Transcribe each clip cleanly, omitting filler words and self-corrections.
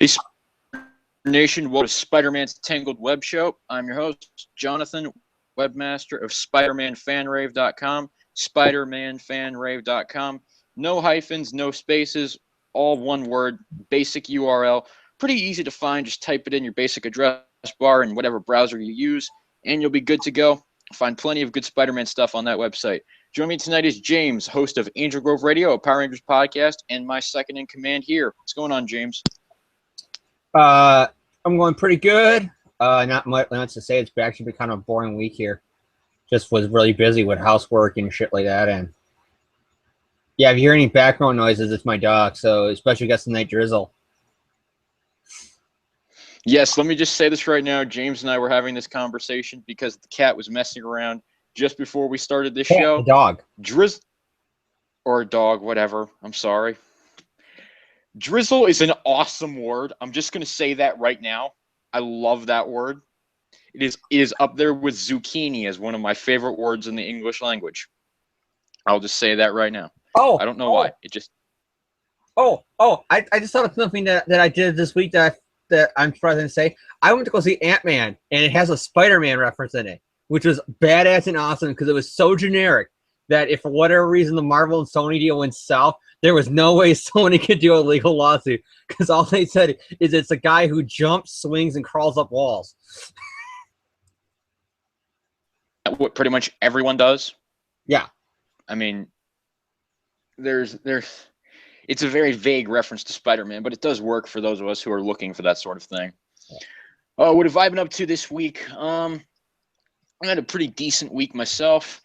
Hey, Nation, welcome to Spider-Man's Tangled WebShow. I'm your host, Jonathan, webmaster of SpiderManFanRave.com, SpiderManFanRave.com. No hyphens, no spaces, all one word, basic URL. Pretty easy to find. Just type it in your basic address bar in whatever browser you use, and you'll be good to go. Find plenty of good Spider-Man stuff on that website. Joining me tonight is James, host of Angel Grove Radio, a Power Rangers podcast, and my second in command here. What's going on, James? I'm going pretty good. Not much to say. It's actually been kind of a boring week here. Just was really busy with housework and shit like that. And yeah, if you hear any background noises, it's my dog. So especially got some night drizzle. Yes, let me just say this right now. James and I were having this conversation because the cat was messing around just before we started this show. The dog. Or dog, whatever. I'm sorry. Drizzle is an awesome word. I'm just going to say that right now. I love that word. It is up there with zucchini as one of my favorite words in the English language. I'll just say that right now. I don't know why. It just. I just thought of something that I did this week that I'm surprised to say. I went to go see Ant-Man, and it has a Spider-Man reference in it, which was badass and awesome because it was so generic that if for whatever reason the Marvel and Sony deal went south, there was no way Sony could do a legal lawsuit because all they said is it's a guy who jumps, swings, and crawls up walls. What pretty much everyone does. Yeah. I mean, it's a very vague reference to Spider-Man, but it does work for those of us who are looking for that sort of thing. What have I been up to this week? I had a pretty decent week myself.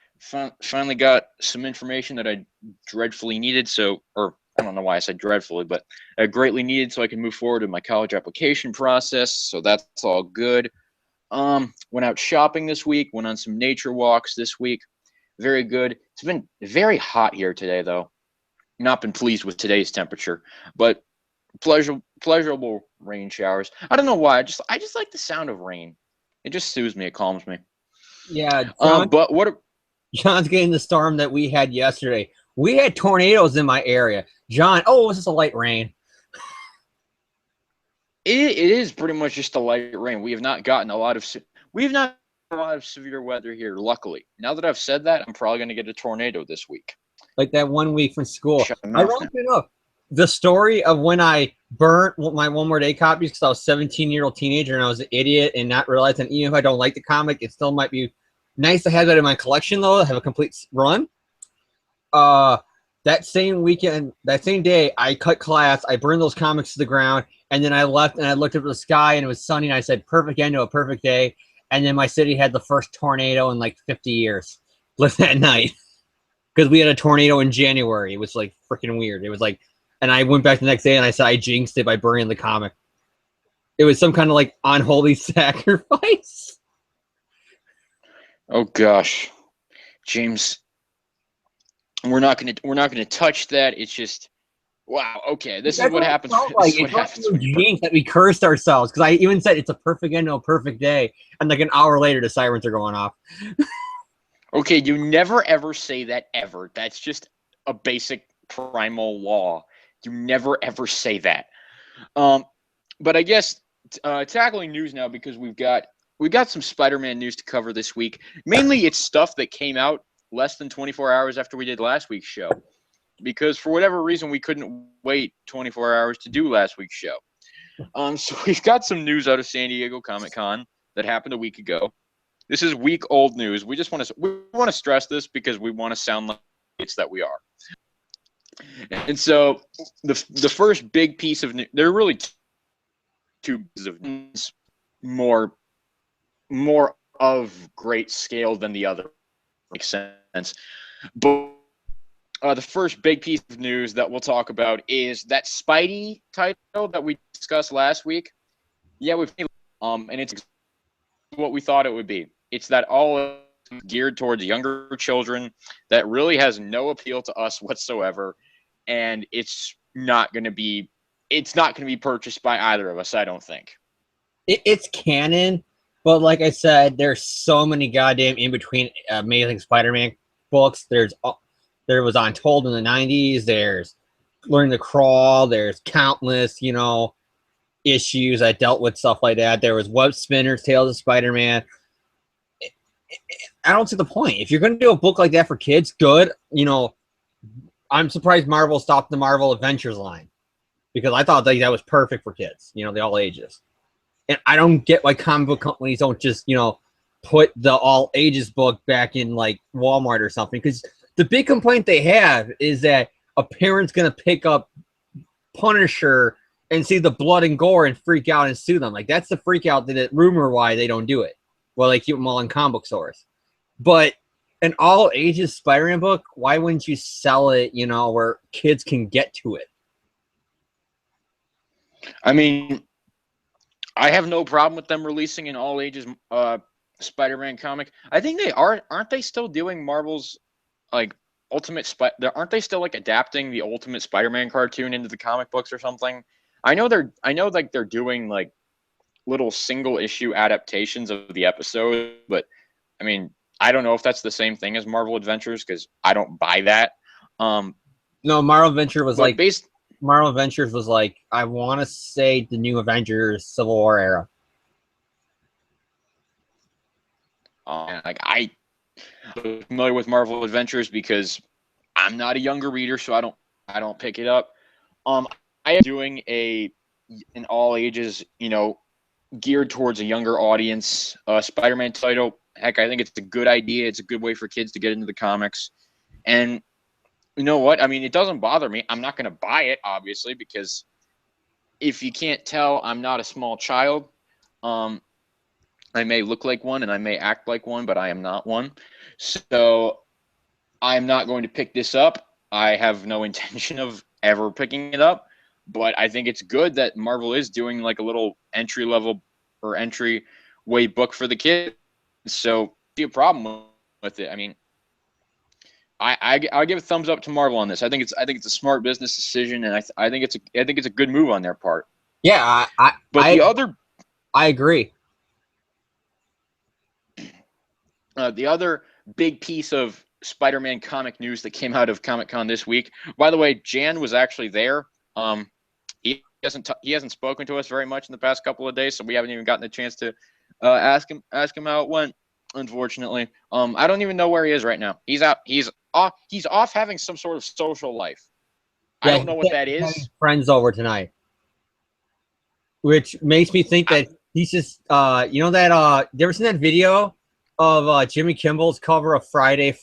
Finally got some information that I dreadfully needed. Or I don't know why I said dreadfully, but I greatly needed so I can move forward in my college application process. So that's all good. Went out shopping this week. Went on some nature walks this week. Very good. It's been very hot here today, though. Not been pleased with today's temperature, but pleasurable rain showers. I don't know why. I just like the sound of rain. It just soothes me. It calms me. Yeah. But what? John's getting the storm that we had yesterday. We had tornadoes in my area. John, it was just a light rain. It is pretty much just a light rain. We have not gotten a lot of severe weather here, luckily. Now that I've said that, I'm probably going to get a tornado this week. Like that 1 week from school. Ironically enough, the story of when I burnt my One More Day copies because I was a 17-year-old teenager and I was an idiot and not realizing even if I don't like the comic, it still might be nice to have that in my collection, though, to have a complete run. That same weekend, that same day, I cut class, I burned those comics to the ground, and then I left and I looked up at the sky and it was sunny and I said, perfect end to a perfect day. And then my city had the first tornado in like 50 years that night because we had a tornado in January. It was like freaking weird. It was like, and I went back the next day and I said I jinxed it by burning the comic. It was some kind of like unholy sacrifice. Oh gosh, James, we're not gonna touch that. It's just wow. Okay, this is what happens. This is what happens. Jinx that we cursed ourselves because I even said it's a perfect end to a perfect day, and like an hour later the sirens are going off. Okay, you never ever say that ever. That's just a basic primal law. You never ever say that. But I guess tackling news now because we got some Spider-Man news to cover this week. Mainly it's stuff that came out less than 24 hours after we did last week's show. Because for whatever reason, we couldn't wait 24 hours to do last week's show. So we've got some news out of San Diego Comic-Con that happened a week ago. This is week-old news. We want to stress this because we want to sound like it's that we are. And so the first big piece of news, there are really two pieces of news, more of great scale than the other. Makes sense. But the first big piece of news that we'll talk about is that Spidey title that we discussed last week. Yeah, and it's what we thought it would be. It's that all geared towards younger children that really has no appeal to us whatsoever, and it's not going to be purchased by either of us, I don't think. It's canon. But like I said, there's so many goddamn in-between Amazing Spider-Man books. There was Untold in the 90s. There's Learn to Crawl. There's countless, issues that dealt with stuff like that. There was Web Spinners, Tales of Spider-Man. I don't see the point. If you're going to do a book like that for kids, good. I'm surprised Marvel stopped the Marvel Adventures line because I thought that was perfect for kids. The all ages. And I don't get why comic book companies don't just put the all ages book back in like Walmart or something. Because the big complaint they have is that a parent's going to pick up Punisher and see the blood and gore and freak out and sue them. Like that's the freak out that rumor why they don't do it. Well, they keep them all in comic book stores. But an all ages Spider-Man book, why wouldn't you sell it, where kids can get to it? I mean, I have no problem with them releasing an all ages Spider-Man comic. I think they aren't they still doing Marvel's like aren't they still like adapting the Ultimate Spider-Man cartoon into the comic books or something? I know like they're doing like little single issue adaptations of the episode, but I mean, I don't know if that's the same thing as Marvel Adventures because I don't buy that. No, Marvel Adventures was like I want to say the New Avengers Civil War era. Like I'm familiar with Marvel Adventures because I'm not a younger reader, so I don't pick it up. I am doing an all ages, geared towards a younger audience Spider-Man title. Heck, I think it's a good idea. It's a good way for kids to get into the comics. And you know what? I mean, it doesn't bother me. I'm not going to buy it, obviously, because if you can't tell, I'm not a small child. I may look like one and I may act like one, but I am not one. So I'm not going to pick this up. I have no intention of ever picking it up. But I think it's good that Marvel is doing like a little entry-level or entry-way book for the kids. So, see a problem with it. I mean, I give a thumbs up to Marvel on this. I think it's a smart business decision, and I think it's a good move on their part. Yeah, I agree. The other big piece of Spider-Man comic news that came out of Comic-Con this week. By the way, Jan was actually there. He hasn't spoken to us very much in the past couple of days, so we haven't even gotten a chance to ask him how it went. Unfortunately, I don't even know where he is right now. He's out. He's off having some sort of social life. Yeah, I don't know what that is. Friends over tonight, which makes me think that he's just you ever seen that video of Jimmy Kimmel's cover of Friday,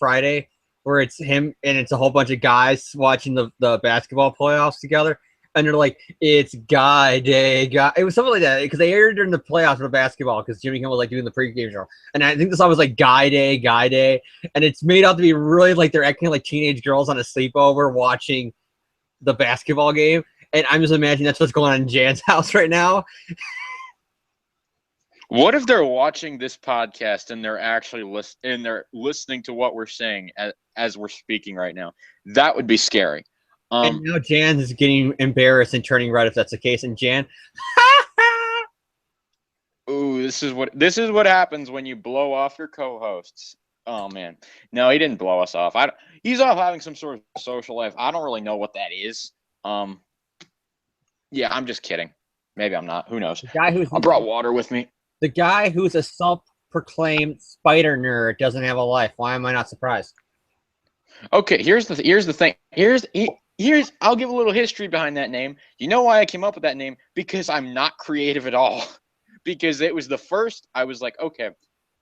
where it's him and it's a whole bunch of guys watching the basketball playoffs together. And they're like, it's Guy Day, Guy. It was something like that because they aired during the playoffs for basketball because Jimmy Kimmel was like doing the pregame show. And I think the song was like Guy Day. And it's made out to be really like they're acting like teenage girls on a sleepover watching the basketball game. And I'm just imagining that's what's going on in Jan's house right now. What if they're watching this podcast and they're actually listening to what we're saying as we're speaking right now? That would be scary. And now Jan is getting embarrassed and turning red if that's the case. And Jan, ooh, this is what happens when you blow off your co-hosts. Oh man, no, he didn't blow us off. He's off having some sort of social life. I don't really know what that is. Yeah, I'm just kidding. Maybe I'm not. Who knows? I brought water with me. The guy who's a self-proclaimed spider nerd doesn't have a life. Why am I not surprised? Okay, here's the thing. Here's I'll give a little history behind that name. You know why I came up with that name? Because I'm not creative at all. Because it was the first, I was like, okay,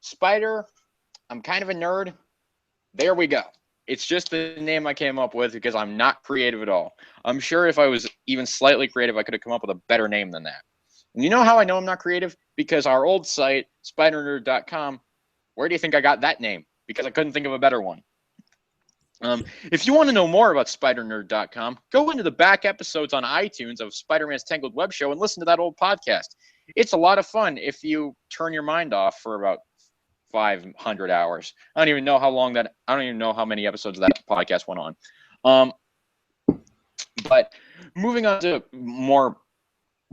Spider, I'm kind of a nerd. There we go. It's just the name I came up with because I'm not creative at all. I'm sure if I was even slightly creative, I could have come up with a better name than that. And you know how I know I'm not creative? Because our old site, spidernerd.com, where do you think I got that name? Because I couldn't think of a better one. If you want to know more about SpiderNerd.com, go into the back episodes on iTunes of Spider-Man's Tangled WebShow and listen to that old podcast. It's a lot of fun if you turn your mind off for about 500 hours. I don't even know how many episodes of that podcast went on. But moving on to more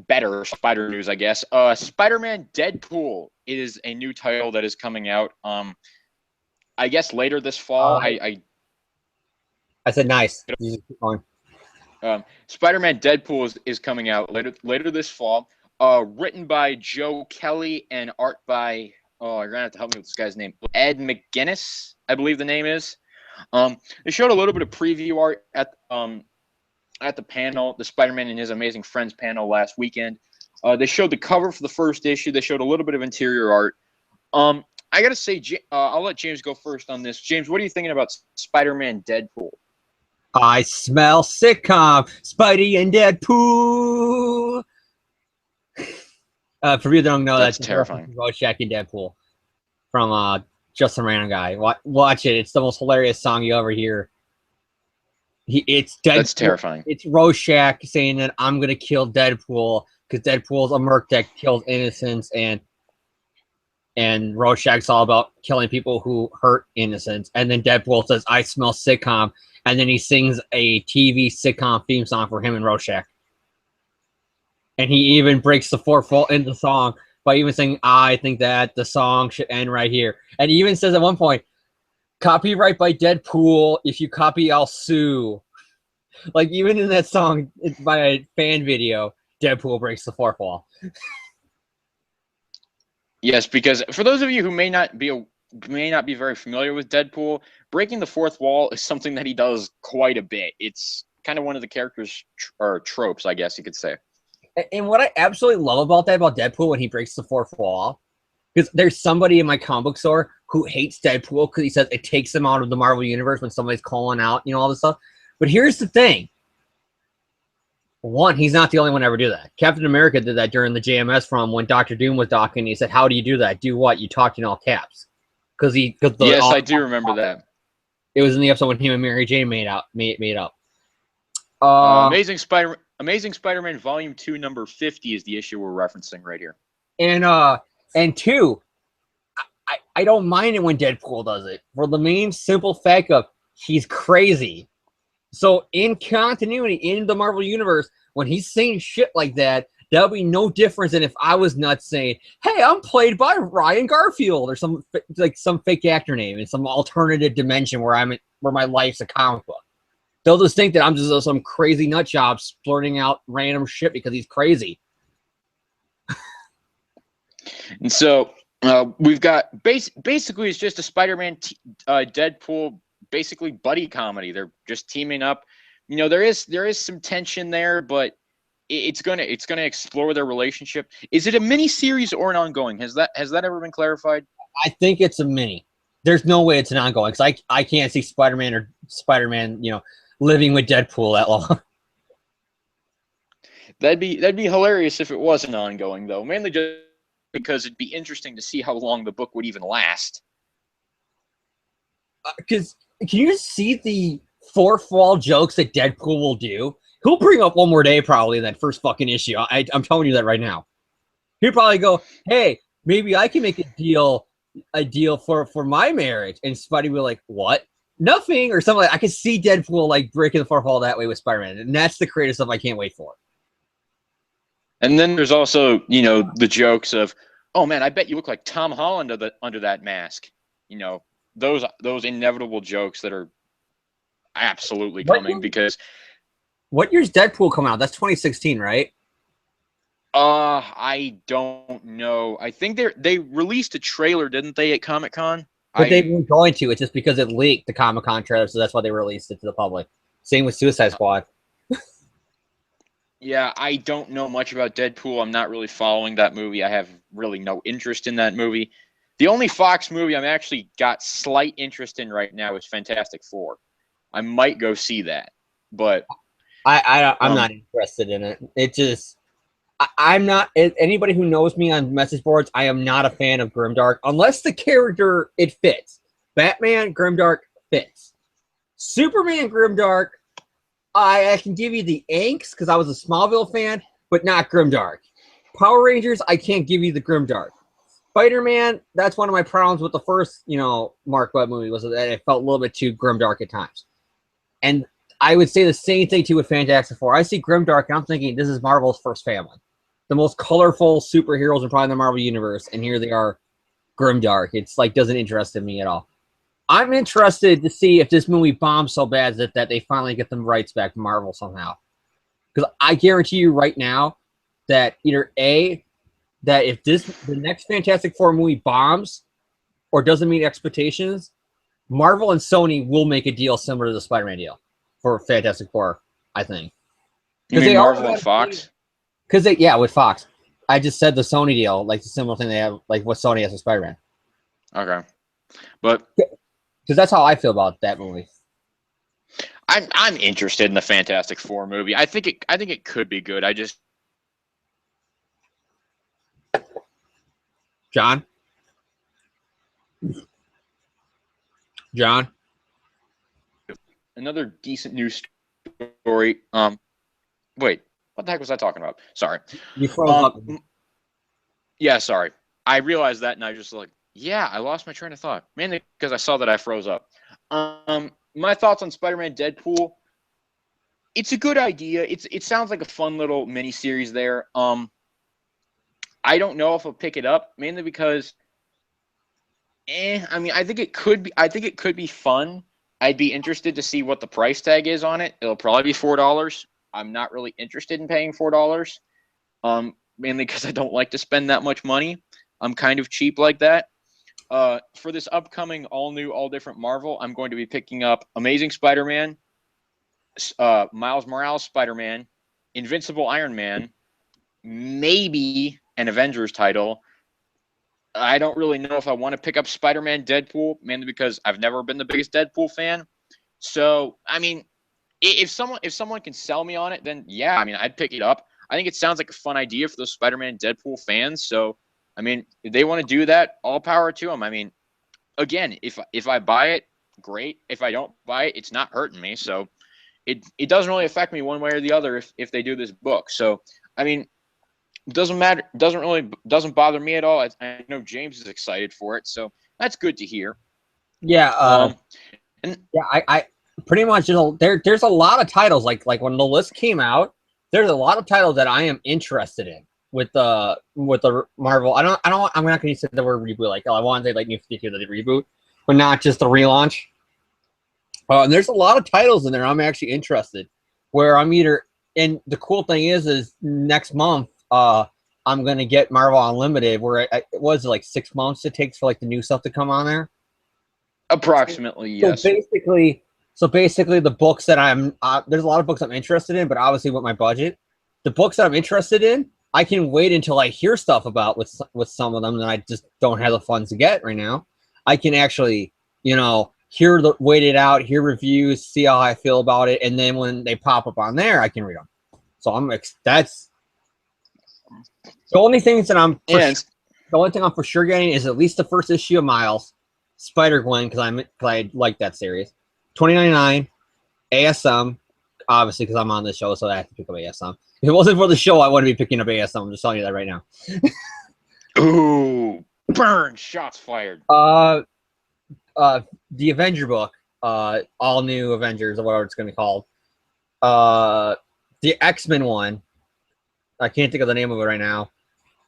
better Spider news, I guess. Spider-Man Deadpool is a new title that is coming out. I guess later this fall. I said nice. Spider-Man Deadpool is coming out later this fall. written by Joe Kelly and art by you're gonna have to help me with this guy's name, Ed McGuinness, I believe the name is. They showed a little bit of preview art at the panel, the Spider-Man and His Amazing Friends panel last weekend. They showed the cover for the first issue. They showed a little bit of interior art. I gotta say, I'll let James go first on this. James, what are you thinking about Spider-Man Deadpool? I smell sitcom, Spidey and Deadpool. For you that don't know, That's terrifying. Rorschach and Deadpool from Just a Random Guy. Watch it. It's the most hilarious song you ever hear. It's Deadpool. That's terrifying. It's Rorschach saying that I'm gonna kill Deadpool because Deadpool's a merc that kills innocents, and Rorschach's all about killing people who hurt innocents. And then Deadpool says, "I smell sitcom," and then he sings a TV sitcom theme song for him and Rorschach. And he even breaks the fourth wall in the song by even saying, "I think that the song should end right here." And he even says at one point, "Copyright by Deadpool. If you copy, I'll sue." Like, even in that song, it's by a fan video, Deadpool breaks the fourth wall. Yes, because for those of you who may not be very familiar with Deadpool, breaking the fourth wall is something that he does quite a bit. It's kind of one of the character's tropes, I guess you could say. And what I absolutely love about Deadpool when he breaks the fourth wall, because there's somebody in my comic book store who hates Deadpool because he says it takes him out of the Marvel Universe when somebody's calling out, all this stuff. But here's the thing. One, he's not the only one to ever do that. Captain America did that during the JMS from when Dr. Doom was talking. He said, "How do you do that? Do what? You talked in all caps." Yes, I do remember that. It was in the episode when him and Mary Jane made up. Amazing Spider-Man Volume 2, number 50 is the issue we're referencing right here. And two, I don't mind it when Deadpool does it for the main simple fact of he's crazy. So in continuity in the Marvel Universe, when he's saying shit like that, that'll be no difference than if I was nuts saying, "Hey, I'm played by Ryan Garfield," or some fake actor name in some alternative dimension where my life's a comic book. They'll just think that I'm just some crazy nut job splurting out random shit because he's crazy. And so we've got basically it's just a Spider-Man Deadpool basically buddy comedy. They're just teaming up. There is some tension there, but it's gonna explore their relationship. Is it a mini series or an ongoing? Has that ever been clarified? I think it's a mini. There's no way it's an ongoing because I can't see Spider-Man living with Deadpool that long. That'd be hilarious if it was an ongoing, though. Mainly just because it'd be interesting to see how long the book would even last. Because can you see the fourth wall jokes that Deadpool will do? He'll bring up One More Day probably in that first fucking issue. I'm telling you that right now. He'll probably go, "Hey, maybe I can make a deal for my marriage," and Spidey will be like, "What? Nothing," or something. I can see Deadpool like breaking the fourth wall that way with Spider-Man, and that's the creative stuff I can't wait for. And then there's also, the jokes of, "Oh man, I bet you look like Tom Holland under that mask." Those inevitable jokes that are absolutely coming because. What year's Deadpool come out? That's 2016, right? I don't know. I think they released a trailer, didn't they, at Comic-Con? But they weren't going to. It's just because it leaked the Comic-Con trailer, so that's why they released it to the public. Same with Suicide Squad. Yeah, I don't know much about Deadpool. I'm not really following that movie. I have really no interest in that movie. The only Fox movie I'm actually got slight interest in right now is Fantastic Four. I might go see that, but I'm not interested in it. It just I'm not. Anybody who knows me on message boards, I am not a fan of Grimdark unless the character it fits. Batman Grimdark fits. Superman Grimdark, I can give you the angst because I was a Smallville fan, but not Grimdark. Power Rangers, I can't give you the Grimdark. Spider-Man, that's one of my problems with the first, Mark Webb movie was that it felt a little bit too Grimdark at times. And I would say the same thing too with Fantastic Four. I see Grimdark and I'm thinking this is Marvel's first family. The most colorful superheroes in probably the Marvel Universe, and here they are, Grimdark. It's like doesn't interest me at all. I'm interested to see if this movie bombs so bad that they finally get the rights back to Marvel somehow. Because I guarantee you right now, that either A, that if the next Fantastic Four movie bombs or doesn't meet expectations, Marvel and Sony will make a deal similar to the Spider-Man deal for Fantastic Four, I think. You mean Marvel and Fox? Because with Fox. I just said the Sony deal, like the similar thing they have, like what Sony has with Spider-Man. Okay, but because that's how I feel about that movie. I'm interested in the Fantastic Four movie. I think it could be good. John. Another decent news story. Wait, what the heck was I talking about? Sorry. You froze up. Yeah, sorry. I realized that, and I was just like, yeah, I lost my train of thought. Mainly because I saw that I froze up. My thoughts on Spider-Man Deadpool. It's a good idea. It sounds like a fun little mini series there. I don't know if I'll pick it up, mainly because I mean, I think it could be fun. I'd be interested to see what the price tag is on it. It'll probably be $4. I'm not really interested in paying $4. Mainly because I don't like to spend that much money. I'm kind of cheap like that. For this upcoming all new, all different Marvel, I'm going to be picking up Amazing Spider-Man, Miles Morales Spider-Man, Invincible Iron Man, maybe an Avengers title. I don't really know if I want to pick up Spider-Man Deadpool, mainly because I've never been the biggest Deadpool fan. So, I mean, if someone can sell me on it, then yeah, I mean, I'd pick it up. I think it sounds like a fun idea for those Spider-Man Deadpool fans. So, I mean, if they want to do that, all power to them. I mean, again, if I buy it, great. If I don't buy it, it's not hurting me. So, it doesn't really affect me one way or the other if they do this book. So, I mean, it doesn't matter. Doesn't bother me at all. I know James is excited for it, so that's good to hear. Yeah. I pretty much there's a lot of titles like when the list came out. There's a lot of titles that I am interested in with the Marvel. I'm not going to say the word reboot. Like, I want to say like New 52, the reboot, but not just the relaunch. And there's a lot of titles in there I'm actually interested. Where I'm either, and the cool thing is next month I'm gonna get Marvel Unlimited. Where it was like 6 months it takes for like the new stuff to come on there. Approximately, yes. So basically, the books that I'm there's a lot of books I'm interested in, but obviously with my budget, the books that I'm interested in, I can wait until I hear stuff about with some of them that I just don't have the funds to get right now. I can actually, wait it out, hear reviews, see how I feel about it, and then when they pop up on there, I can read them. So that's the only things that the only thing I'm for sure getting is at least the first issue of Miles, Spider-Gwen, because I like that series. $20.99, ASM, obviously because I'm on this show, so I have to pick up ASM. If it wasn't for the show, I wouldn't be picking up ASM. I'm just telling you that right now. Ooh, burn! Shots fired. The Avenger book, all new Avengers or whatever it's going to be called. The X-Men one, I can't think of the name of it right now.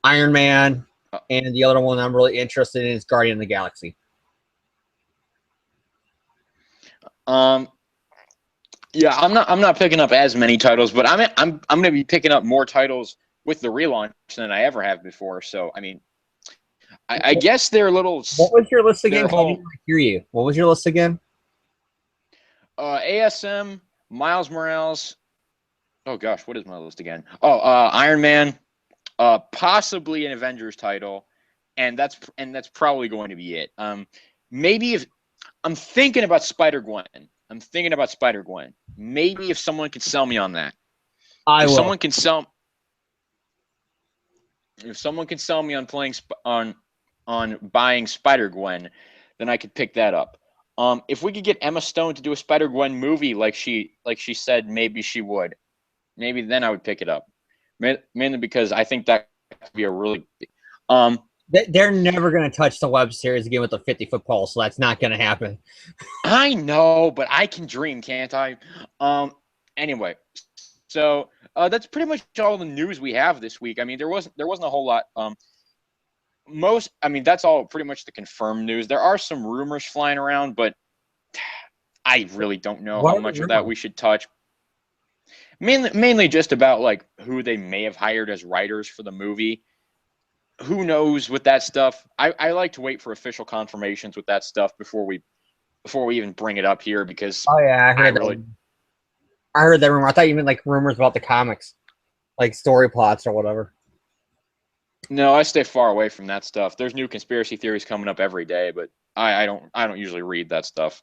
Iron Man, and the other one I'm really interested in is Guardian of the Galaxy. Yeah, I'm not picking up as many titles, but I'm going to be picking up more titles with the relaunch than I ever have before. So, I mean, I guess they're a little. What was your list again? I didn't hear you. What was your list again? ASM, Miles Morales. Oh gosh, what is my list again? Oh, Iron Man, possibly an Avengers title, and that's probably going to be it. Maybe if I'm thinking about Spider-Gwen. Maybe if someone could sell me on that. If someone can sell me on playing on buying Spider-Gwen, then I could pick that up. If we could get Emma Stone to do a Spider-Gwen movie like she said maybe she would, maybe then I would pick it up. Mainly because I think that could be a really they're never going to touch the web series again with a 50-foot pole, so that's not going to happen. I know, but I can dream, can't I? Anyway, so that's pretty much all the news we have this week. I mean, there wasn't a whole lot. That's all pretty much the confirmed news. There are some rumors flying around, but I really don't know how much of that we should touch. mainly just about like who they may have hired as writers for the movie. Who knows with that stuff? I like to wait for official confirmations with that stuff before we even bring it up here, because Oh yeah, I really I heard that rumor. I thought you meant like rumors about the comics, like story plots or whatever. no, I stay far away from that stuff. There's new conspiracy theories coming up every day, but I don't usually read that stuff.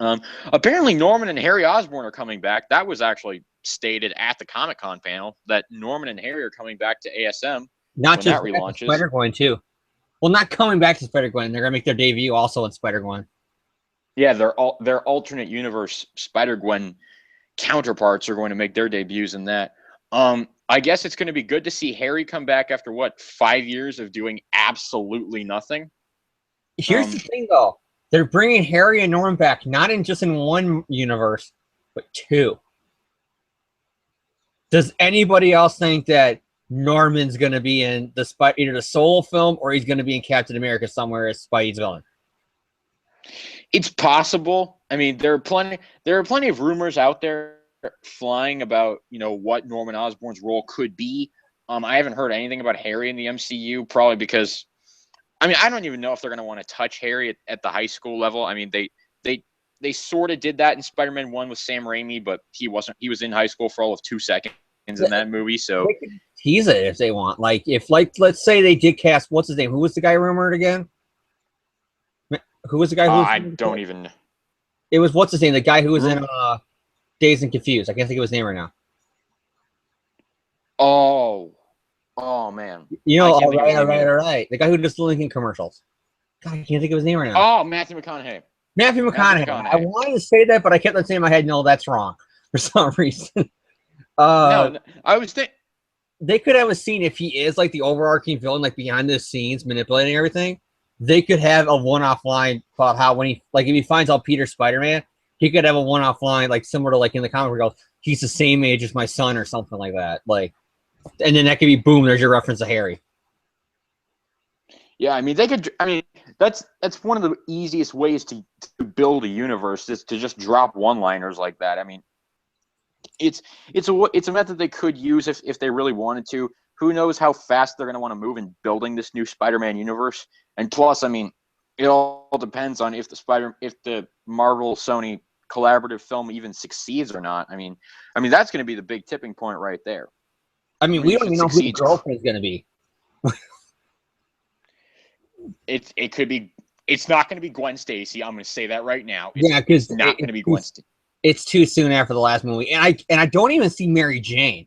Apparently, Norman and Harry Osborn are coming back. That was actually stated at the Comic-Con panel that Norman and Harry are coming back to ASM Not when just that relaunches. Spider-Gwen too. Well, not coming back to Spider-Gwen. They're gonna make their debut also in Spider-Gwen. Yeah, their alternate universe Spider-Gwen counterparts are going to make their debuts in that. I guess it's going to be good to see Harry come back after 5 years of doing absolutely nothing. Here's the thing, though. They're bringing Harry and Norman back, not just in one universe, but two. Does anybody else think that Norman's going to be in either the solo film or he's going to be in Captain America somewhere as Spidey's villain? It's possible. I mean, there are plenty of rumors out there flying about, what Norman Osborn's role could be. I haven't heard anything about Harry in the MCU, probably because, I mean, I don't even know if they're going to want to touch Harry at the high school level. I mean, they sort of did that in Spider-Man 1 with Sam Raimi, but he was in high school for all of 2 seconds in that movie. So they could tease it if they want. Like, let's say they did cast, what's his name? Who was the guy rumored again? Who was the guy who was I don't even. It was, what's his name? The guy who was in Dazed and Confused. I can't think of his name right now. Oh man. All right. The guy who does the Lincoln commercials. God, I can't think of his name right now. Oh, Matthew McConaughey. Matthew McConaughey. I wanted to say that, but I kept on saying in my head, no, that's wrong for some reason. No, I was thinking they could have a scene if he is like the overarching villain, like behind the scenes manipulating everything. They could have a one-off line about how when he, like, if he finds out Peter's Spider-Man, he could have a one-off line like similar to like in the comic where he goes, he's the same age as my son or something like that. Like, and then that could be boom. There's your reference to Harry. Yeah, I mean, they could. I mean, that's one of the easiest ways to build a universe is to just drop one-liners like that. I mean, it's a method they could use if they really wanted to. Who knows how fast they're going to want to move in building this new Spider-Man universe? And plus, I mean, it all depends on if the Marvel Sony collaborative film even succeeds or not. I mean that's going to be the big tipping point right there. I mean, we don't even know who the girlfriend is going to be. It could be. It's not going to be Gwen Stacy. I'm going to say that right now. Because it's not going to be Gwen Stacy. It's too soon after the last movie, and I don't even see Mary Jane,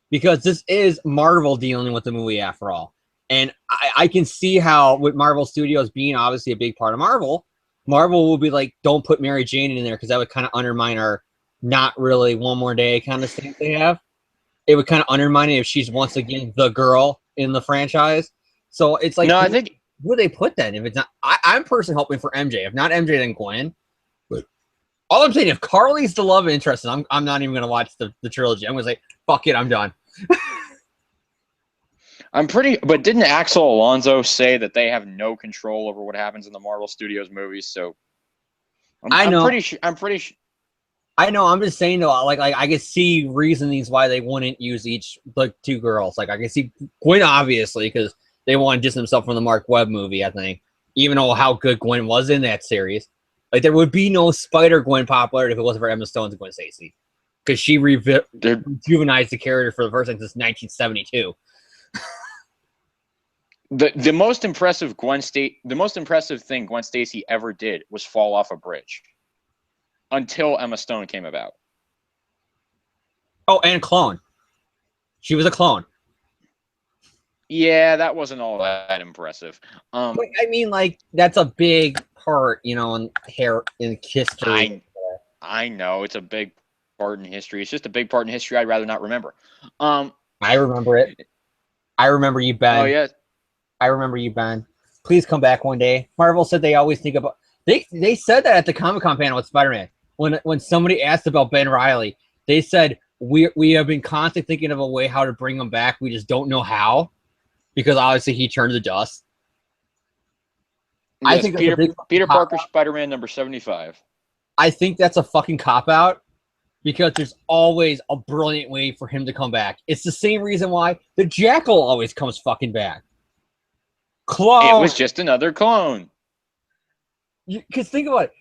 because this is Marvel dealing with the movie after all. And I can see how, with Marvel Studios being obviously a big part of Marvel will be like, don't put Mary Jane in there because that would kind of undermine our not really one more day kind of stance they have. It would kind of undermine it if she's once again the girl in the franchise. So it's like, no, I think where they put that? If it's not, I'm personally hoping for MJ. If not MJ, then Gwen. But all I'm saying, if Carly's the love interest, and I'm not even gonna watch the trilogy. I'm gonna say, fuck it, I'm done. But didn't Axel Alonso say that they have no control over what happens in the Marvel Studios movies? So I'm pretty sure. I know. I'm just saying though, like I can see reasonings why they wouldn't use each two girls. Like I can see Gwen obviously because they want to distance themselves from the Mark Webb movie. I think, even though how good Gwen was in that series, like there would be no Spider-Gwen popularity if it wasn't for Emma Stone's Gwen Stacy, because she rejuvenized the character for the first time since 1972. The most impressive thing Gwen Stacy ever did was fall off a bridge. Until Emma Stone came about. Oh, and clone. She was a clone. Yeah, that wasn't all that impressive. I mean, like that's a big part, in history. I know it's a big part in history. It's just a big part in history I'd rather not remember. I remember it. I remember you, Ben. Oh yeah. I remember you, Ben. Please come back one day. Marvel said they always think about. They said that at the Comic-Con panel with Spider-Man. When somebody asked about Ben Reilly, they said we have been constantly thinking of a way how to bring him back. We just don't know how, because obviously he turned to dust. Yes, I think Peter Parker Spider-Man number 75. I think that's a fucking cop-out, because there's always a brilliant way for him to come back. It's the same reason why the Jackal always comes fucking back. Clone. It was just another clone. Because think about it.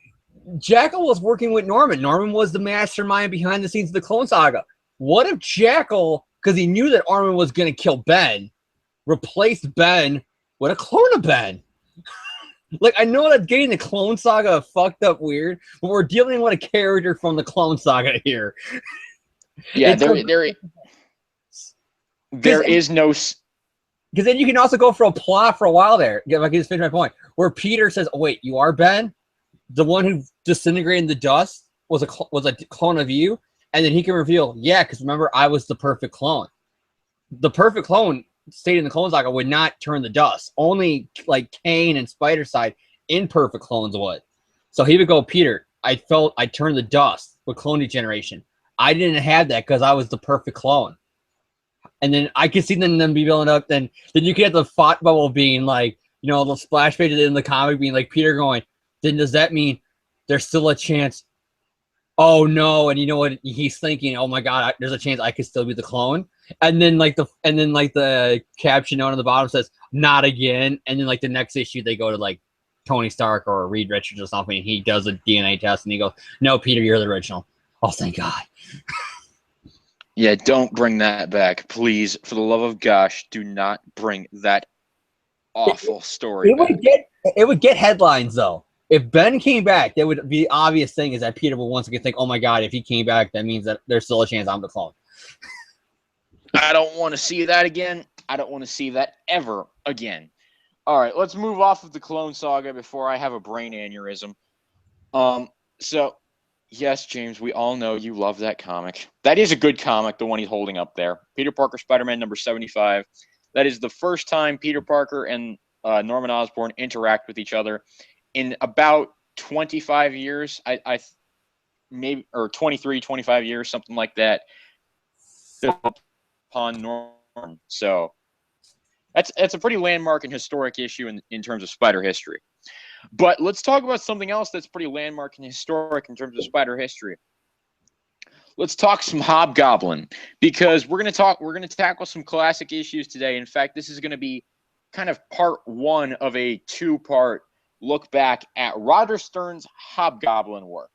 Jackal was working with Norman. Norman was the mastermind behind the scenes of the Clone Saga. What if Jackal, because he knew that Armin was going to kill Ben, replaced Ben with a clone of Ben? Like, I know that getting the Clone Saga fucked up weird, but we're dealing with a character from the Clone Saga here. Yeah, there is no. Because then you can also go for a plot for a while there. If I can just finish my point, where Peter says, "Oh wait, you are Ben, the one who disintegrated in the dust was a clone of you," and then he can reveal, "Yeah, because remember, I was the perfect clone. The perfect clone." Stayed in the Clone Saga would not turn the dust. Only like Kane and Spider-Side imperfect clones would. So he would go, Peter, I felt I turned the dust with clone degeneration. I didn't have that because I was the perfect clone. And then I could see them be building up. Then you could have the thought bubble being like, you know, the splash pages in the comic being like Peter going, then does that mean there's still a chance? Oh no! And you know what he's thinking? Oh my God! There's a chance I could still be the clone. And then the caption note on the bottom says not again. And then like the next issue they go to like Tony Stark or Reed Richards or something, and he does a DNA test and he goes, "No, Peter, you're the original." Oh, thank God. Yeah, don't bring that back, please. For the love of gosh, do not bring that awful story back. It would get headlines though. If Ben came back, that would be the obvious thing is that Peter would once again think, "Oh my God, if he came back, that means that there's still a chance I'm the clone." I don't want to see that again. I don't want to see that ever again. All right, let's move off of the Clone Saga before I have a brain aneurysm. So, yes, James, we all know you love that comic. That is a good comic, the one he's holding up there. Peter Parker Spider-Man number 75. That is the first time Peter Parker and Norman Osborn interact with each other in about 25 years. I maybe, or 23, 25 years, something like that. Upon Norman. So that's a pretty landmark and historic issue in terms of Spider history. But let's talk about something else that's pretty landmark and historic in terms of Spider history. Let's talk some Hobgoblin, because we're gonna tackle some classic issues today. In fact, this is gonna be kind of part one of a two-part look back at Roger Stern's Hobgoblin work,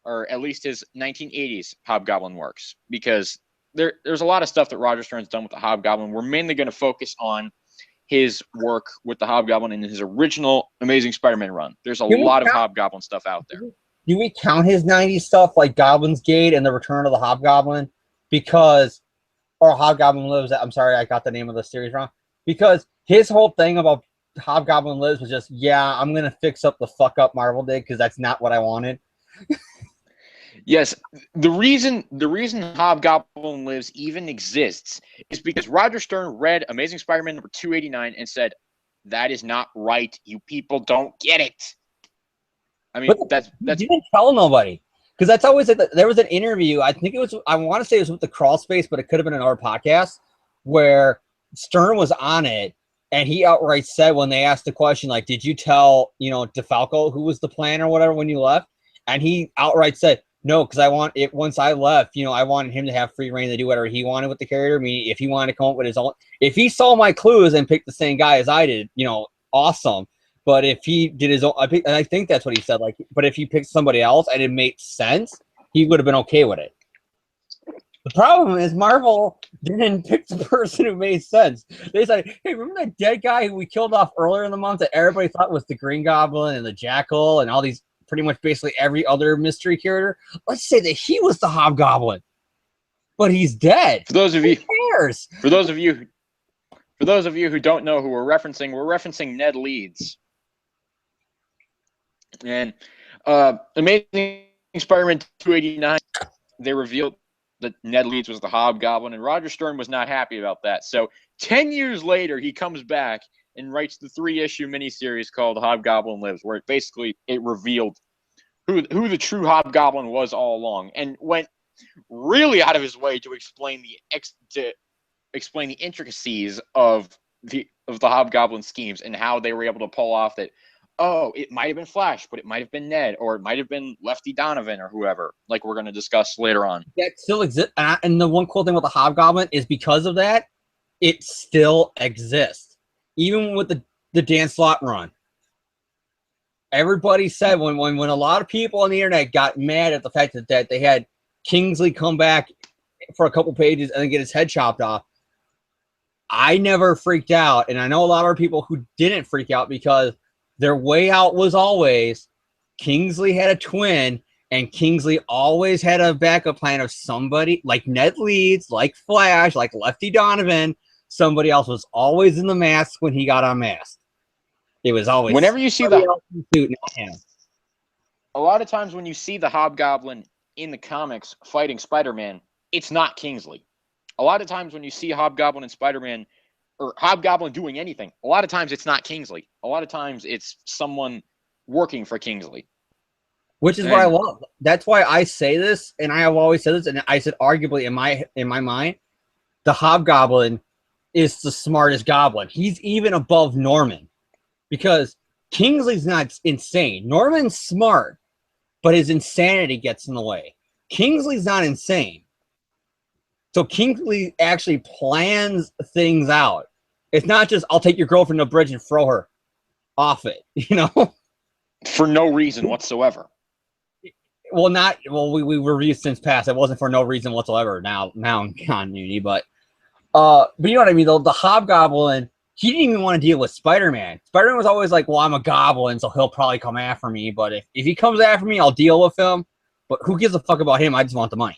or at least his 1980s Hobgoblin works, because there's a lot of stuff that Roger Stern's done with the Hobgoblin. We're mainly going to focus on his work with the Hobgoblin in his original Amazing Spider-Man run. There's a lot of Hobgoblin stuff out there. Do we count his 90s stuff like Goblin's Gate and the Return of the Hobgoblin? Or Hobgoblin Lives, I'm sorry, I got the name of the series wrong. Because his whole thing about Hobgoblin Lives was just, yeah, I'm going to fix up the fuck up Marvel did because that's not what I wanted. Yes, the reason Hobgoblin Lives even exists is because Roger Stern read Amazing Spider-Man number 289 and said, "That is not right. You people don't get it." I mean, that's you didn't tell nobody, because that's always there was an interview. I want to say it was with the Crawl Space, but it could have been another podcast where Stern was on it, and he outright said when they asked the question, like, "Did you tell DeFalco who was the plan or whatever when you left?" And he outright said, "No, because I want it. Once I left, I wanted him to have free reign to do whatever he wanted with the character. I mean, if he wanted to come up with his own, if he saw my clues and picked the same guy as I did, awesome. But if he did his own, and I think that's what he said. Like, but if he picked somebody else and it made sense, he would have been okay with it. The problem is Marvel didn't pick the person who made sense. They said, "Hey, remember that dead guy who we killed off earlier in the month that everybody thought was the Green Goblin and the Jackal and all these." Pretty much basically every other mystery character. Let's say that he was the Hobgoblin, but he's dead. For those of you, who cares? For those of you who don't know who we're referencing Ned Leeds. And Amazing Spider-Man 289, they revealed that Ned Leeds was the Hobgoblin, and Roger Stern was not happy about that. So 10 years later, he comes back and writes the 3-issue miniseries called Hobgoblin Lives, where it revealed who the true Hobgoblin was all along, and went really out of his way to explain the intricacies of the Hobgoblin schemes and how they were able to pull off that. oh, it might have been Flash, but it might have been Ned, or it might have been Lefty Donovan or whoever, like we're going to discuss later on. That still exists. And the one cool thing with the Hobgoblin is because of that, it still exists. Even with the Dan Slott run. Everybody said when a lot of people on the internet got mad at the fact that they had Kingsley come back for a couple pages and then get his head chopped off, I never freaked out. And I know a lot of people who didn't freak out because their way out was always Kingsley had a twin, and Kingsley always had a backup plan of somebody like Ned Leeds, like Flash, like Lefty Donovan. Somebody else was always in the mask when he got unmasked. It was always whenever you see the suit, a lot of times when you see the Hobgoblin in the comics fighting Spider-Man, it's not Kingsley. A lot of times when you see Hobgoblin and Spider-Man, or Hobgoblin doing anything, a lot of times it's not Kingsley. A lot of times it's someone working for Kingsley. Which is what I love. That's why I say this, and I have always said this, and I said arguably in my mind, the Hobgoblin is the smartest goblin. He's even above Norman. Because Kingsley's not insane. Norman's smart, but his insanity gets in the way. Kingsley's not insane. So Kingsley actually plans things out. It's not just, I'll take your girlfriend to the bridge and throw her off it, you know? For no reason whatsoever. Well, we reviewed since past. It wasn't for no reason whatsoever now in continuity, but you know what I mean? The Hobgoblin, he didn't even want to deal with Spider-Man. Spider-Man was always like, well, I'm a goblin, so he'll probably come after me. But if he comes after me, I'll deal with him. But who gives a fuck about him? I just want the money.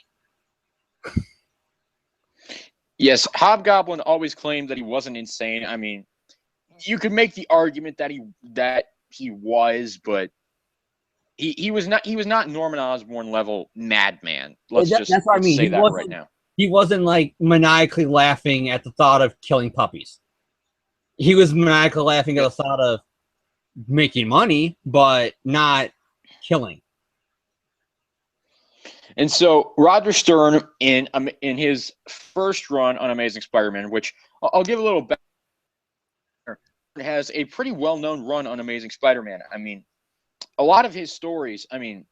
Yes, Hobgoblin always claimed that he wasn't insane. I mean, you could make the argument that he was, but he was not Norman Osborn level madman. That's what I mean. Say that right now. He wasn't like maniacally laughing at the thought of killing puppies. He was maniacally laughing at the thought of making money, but not killing. And so Roger Stern, in his first run on Amazing Spider-Man, which I'll give a little back, has a pretty well-known run on Amazing Spider-Man. I mean, a lot of his stories, I mean,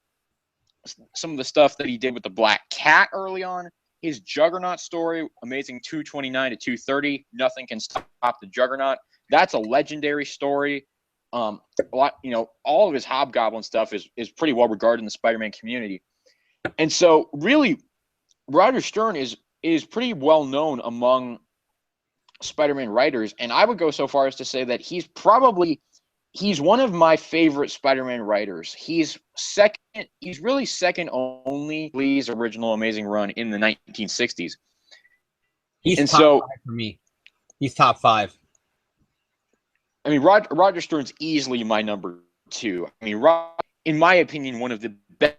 some of the stuff that he did with the Black Cat early on, his Juggernaut story, Amazing 229 to 230, Nothing Can Stop the Juggernaut. That's a legendary story. A lot, you know, all of his Hobgoblin stuff is pretty well regarded in the Spider-Man community. And so, really, Roger Stern is pretty well known among Spider-Man writers, and I would go so far as to say that he's one of my favorite Spider-Man writers. He's really second only to Lee's original Amazing run in the 1960s. He's top 5 for me. He's top 5. I mean, Roger Stern's easily my number 2. I mean, in my opinion, one of the best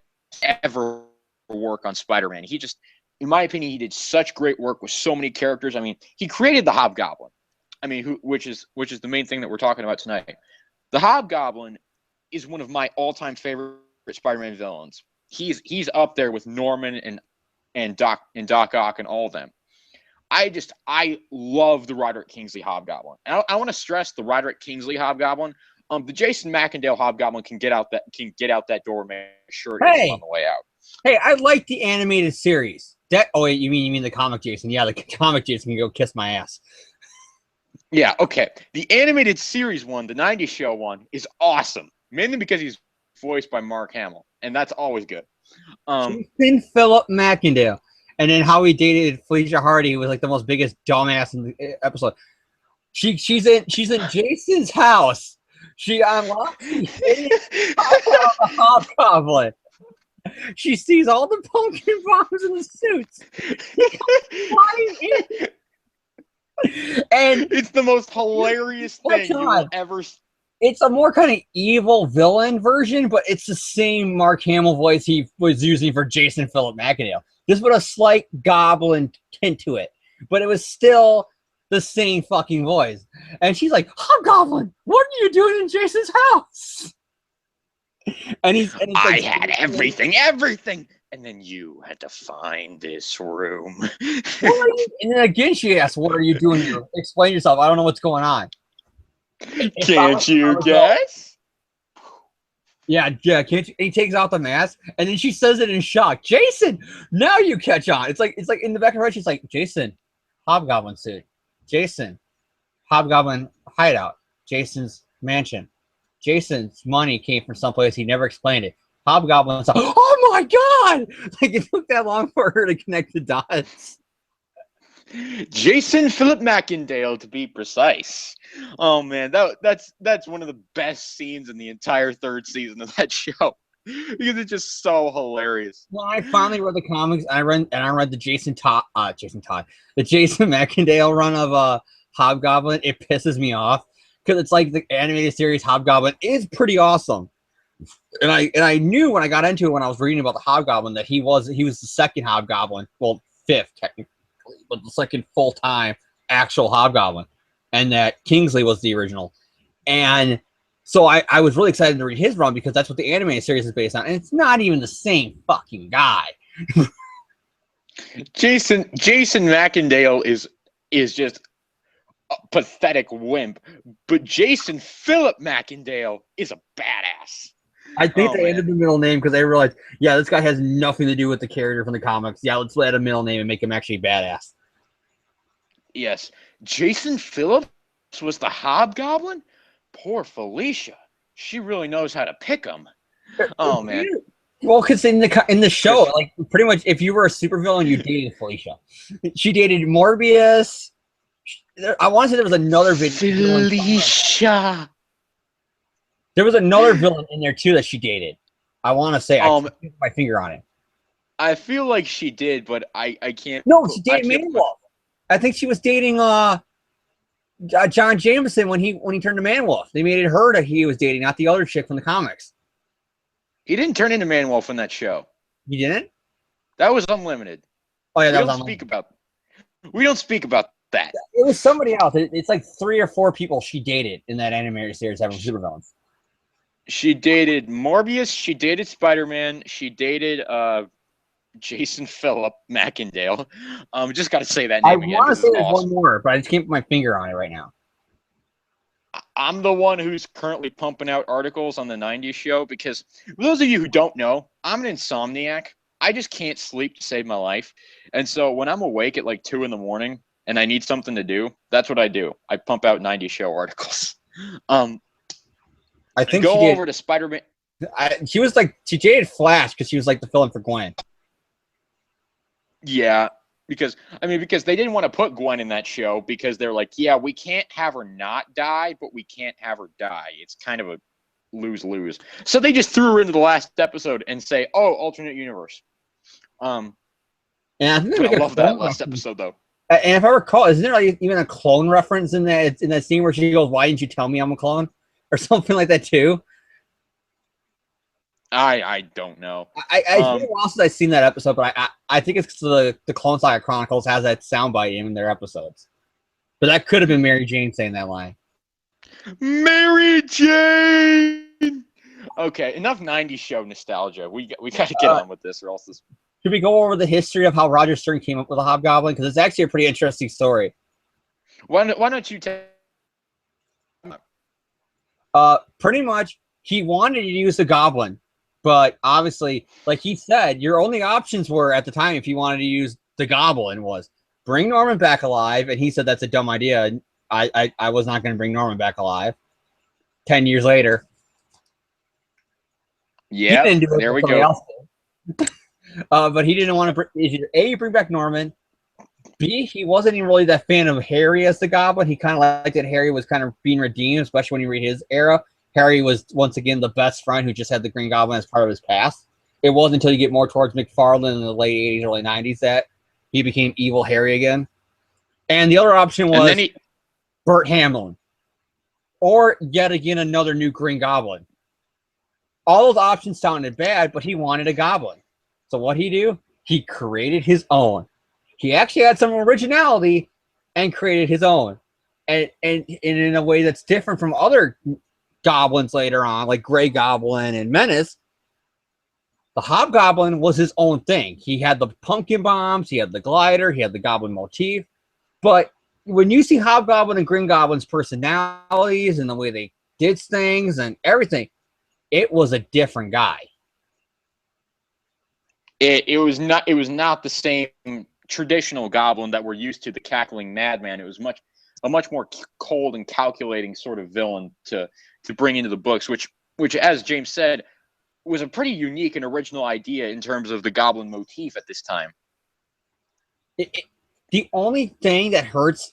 ever work on Spider-Man. He just, in my opinion, he did such great work with so many characters. I mean, he created the Hobgoblin. I mean, which is the main thing that we're talking about tonight. The Hobgoblin is one of my all-time favorite Spider-Man villains. He's up there with Norman and Doc Ock and all of them. I love the Roderick Kingsley Hobgoblin. And I want to stress the Roderick Kingsley Hobgoblin. The Jason McIndale Hobgoblin can get out that door and make sure it is on the way out. Hey, I like the animated series. Wait, you mean the comic Jason? Yeah, the comic Jason can go kiss my ass. Yeah, okay. The animated series one, the 90s show one, is awesome. Mainly because he's voiced by Mark Hamill, and that's always good. Jason Philip McIndale. And then how he dated Felicia Hardy was like the most biggest dumbass in the episode. She's in Jason's house. She unlocks the Hobgoblin. She sees all the pumpkin bombs in the suits. And it's the most hilarious thing you will ever. It's a more kind of evil villain version, but it's the same Mark Hamill voice he was using for Jason Philip McIndale. Just with a slight goblin tint to it, but it was still the same fucking voice. And she's like, "Hobgoblin, what are you doing in Jason's house?" And he's I like, had everything, and then you had to find this room. And then again, she asks, "What are you doing here? Explain yourself. I don't know what's going on." Can't you guess? Yeah, yeah. Can't you, he takes off the mask, and then she says it in shock. Jason, now you catch on. It's like in the back of her head, she's like, Jason, Hobgoblin suit. Jason, Hobgoblin hideout. Jason's mansion. Jason's money came from someplace he never explained it. Hobgoblin's like, oh my god! Like it took that long for her to connect the dots. Jason Philip Mackendale, to be precise. Oh man, that's one of the best scenes in the entire third season of that show because it's just so hilarious. When I finally read the comics, I read the Jason Todd, the Jason Mackendale run of Hobgoblin. It pisses me off because it's like the animated series Hobgoblin is pretty awesome, and I knew when I got into it when I was reading about the Hobgoblin that he was the second Hobgoblin, well, fifth technically, but the second full time actual Hobgoblin, and that Kingsley was the original, and so I was really excited to read his run because that's what the animated series is based on, and it's not even the same fucking guy. Jason Mackendale is just a pathetic wimp, but Jason Philip Mackendale is a badass. I think they added the middle name because they realized, yeah, this guy has nothing to do with the character from the comics. Yeah, let's add a middle name and make him actually badass. Yes, Jason Phillips was the Hobgoblin. Poor Felicia. She really knows how to pick him. Oh man. Well, because in the show, like pretty much, if you were a supervillain, you dated Felicia. She dated Morbius. I want to say there was another Felicia. There was another villain in there too that she dated. I want to say I can't put my finger on it. I feel like she did, but I can't. No, she dated Manwolf. I think she was dating John Jameson when he turned to Manwolf. They made it her that he was dating, not the other chick from the comics. He didn't turn into Manwolf in that show. He didn't? That was Unlimited. Oh yeah, we don't speak about that. It was somebody else. It's like 3 or 4 people she dated in that animated series having supervillains. She dated Morbius. She dated Spider-Man. She dated Jason Philip Mackendale. Just got to say that name again. I want to say there's one more, but I just can't put my finger on it right now. I'm the one who's currently pumping out articles on the 90s show because for those of you who don't know, I'm an insomniac. I just can't sleep to save my life. And so when I'm awake at like 2 in the morning and I need something to do, that's what I do. I pump out 90s show articles. I think go over to Spider-Man. She dated Flash because she was like the villain for Gwen. Yeah, because they didn't want to put Gwen in that show because they're like, yeah, we can't have her not die, but we can't have her die. It's kind of a lose-lose. So they just threw her into the last episode and say, oh, alternate universe. And I love that last episode though. And if I recall, isn't there like even a clone reference in that scene where she goes, "Why didn't you tell me I'm a clone?" or something like that too? I don't know. It's been a while since I've seen that episode, but I think it's the Clone Saga Chronicles has that soundbite in their episodes. But that could have been Mary Jane saying that line. Mary Jane. Okay, enough 90s show nostalgia. We got to get on with this, or else this. Should we go over the history of how Roger Stern came up with the Hobgoblin? Because it's actually a pretty interesting story. Why don't you tell? Pretty much, he wanted to use the Goblin, but obviously, like he said, your only options were at the time if you wanted to use the Goblin was bring Norman back alive, and he said that's a dumb idea. I was not going to bring Norman back alive. 10 years later. Yeah, there we go. But he didn't want to. Either A, bring back Norman. B, he wasn't even really that fan of Harry as the Goblin. He kind of liked that Harry was kind of being redeemed, especially when you read his era. Harry was once again the best friend who just had the Green Goblin as part of his past. It wasn't until you get more towards McFarlane in the late 80s, early 90s that he became evil Harry again. And the other option was Burt Hamlin. Or yet again another new Green Goblin. All those options sounded bad, but he wanted a Goblin. So what'd he do? He created his own. He actually had some originality and created his own. And in a way that's different from other goblins later on, like Grey Goblin and Menace. The Hobgoblin was his own thing. He had the pumpkin bombs, he had the glider, he had the goblin motif. But when you see Hobgoblin and Green Goblin's personalities and the way they did things and everything, it was a different guy. It was not the same traditional Goblin that we're used to, the cackling madman. It was a much more cold and calculating sort of villain to bring into the books, which as James said, was a pretty unique and original idea in terms of the Goblin motif at this time. The only thing that hurts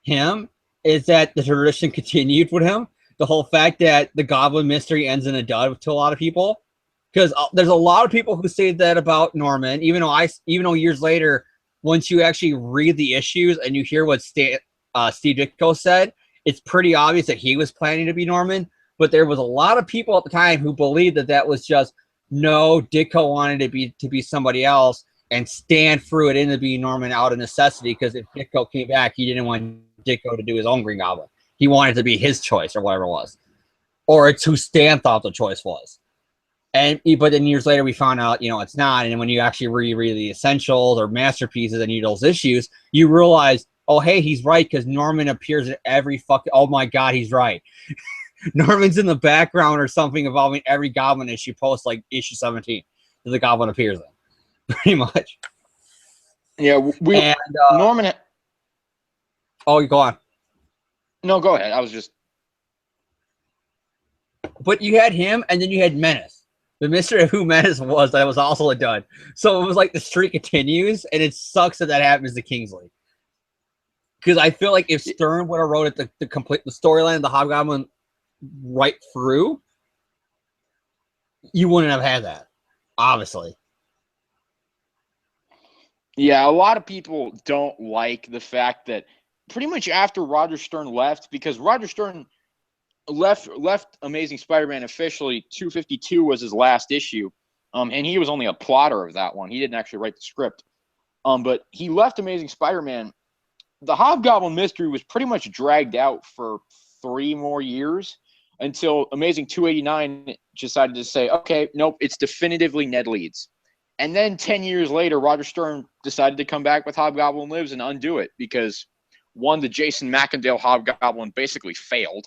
him is that the tradition continued with him. The whole fact that the Goblin mystery ends in a dud to a lot of people, because there's a lot of people who say that about Norman. Even though years later, once you actually read the issues and you hear what Steve Ditko said, it's pretty obvious that he was planning to be Norman. But there was a lot of people at the time who believed that was just no. Ditko wanted to be somebody else and Stan threw it into being Norman out of necessity, because if Ditko came back, he didn't want Ditko to do his own Green Goblin. He wanted to be his choice or whatever it was, or it's who Stan thought the choice was. But then years later, we found out, it's not. And when you actually reread the Essentials or Masterpieces and you those issues, you realize, oh, hey, he's right, because Norman appears in every fucking. Oh my God, he's right. Norman's in the background or something involving every Goblin issue post, like issue 17 that the Goblin appears in, pretty much. Yeah, Norman. Oh, go on. No, go ahead. I was just. But you had him, and then you had Menace. The mystery of who Menace was, that was also a dud. So it was like the streak continues, and it sucks that happens to Kingsley. Because I feel like if Stern would have wrote it the storyline of the Hobgoblin right through, you wouldn't have had that, obviously. Yeah, a lot of people don't like the fact that pretty much after Roger Stern left, because Roger Stern left Amazing Spider-Man officially, 252 was his last issue, and he was only a plotter of that one. He didn't actually write the script, but he left Amazing Spider-Man. The Hobgoblin mystery was pretty much dragged out for 3 more years until Amazing 289 decided to say, okay, nope, it's definitively Ned Leeds. And then 10 years later, Roger Stern decided to come back with Hobgoblin Lives and undo it because, one, the Jason McIndale Hobgoblin basically failed.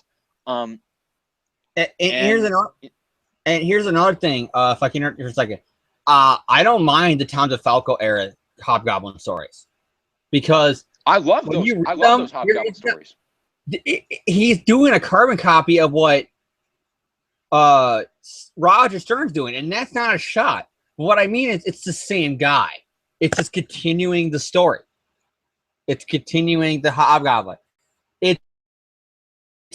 Here's another thing. If I can interrupt for a second, I don't mind the Towns of Falco era Hobgoblin stories because I love those. I love those Hobgoblin stories. He's doing a carbon copy of what Roger Stern's doing, and that's not a shot. What I mean is, it's the same guy. It's just continuing the story. It's continuing the Hobgoblin. It's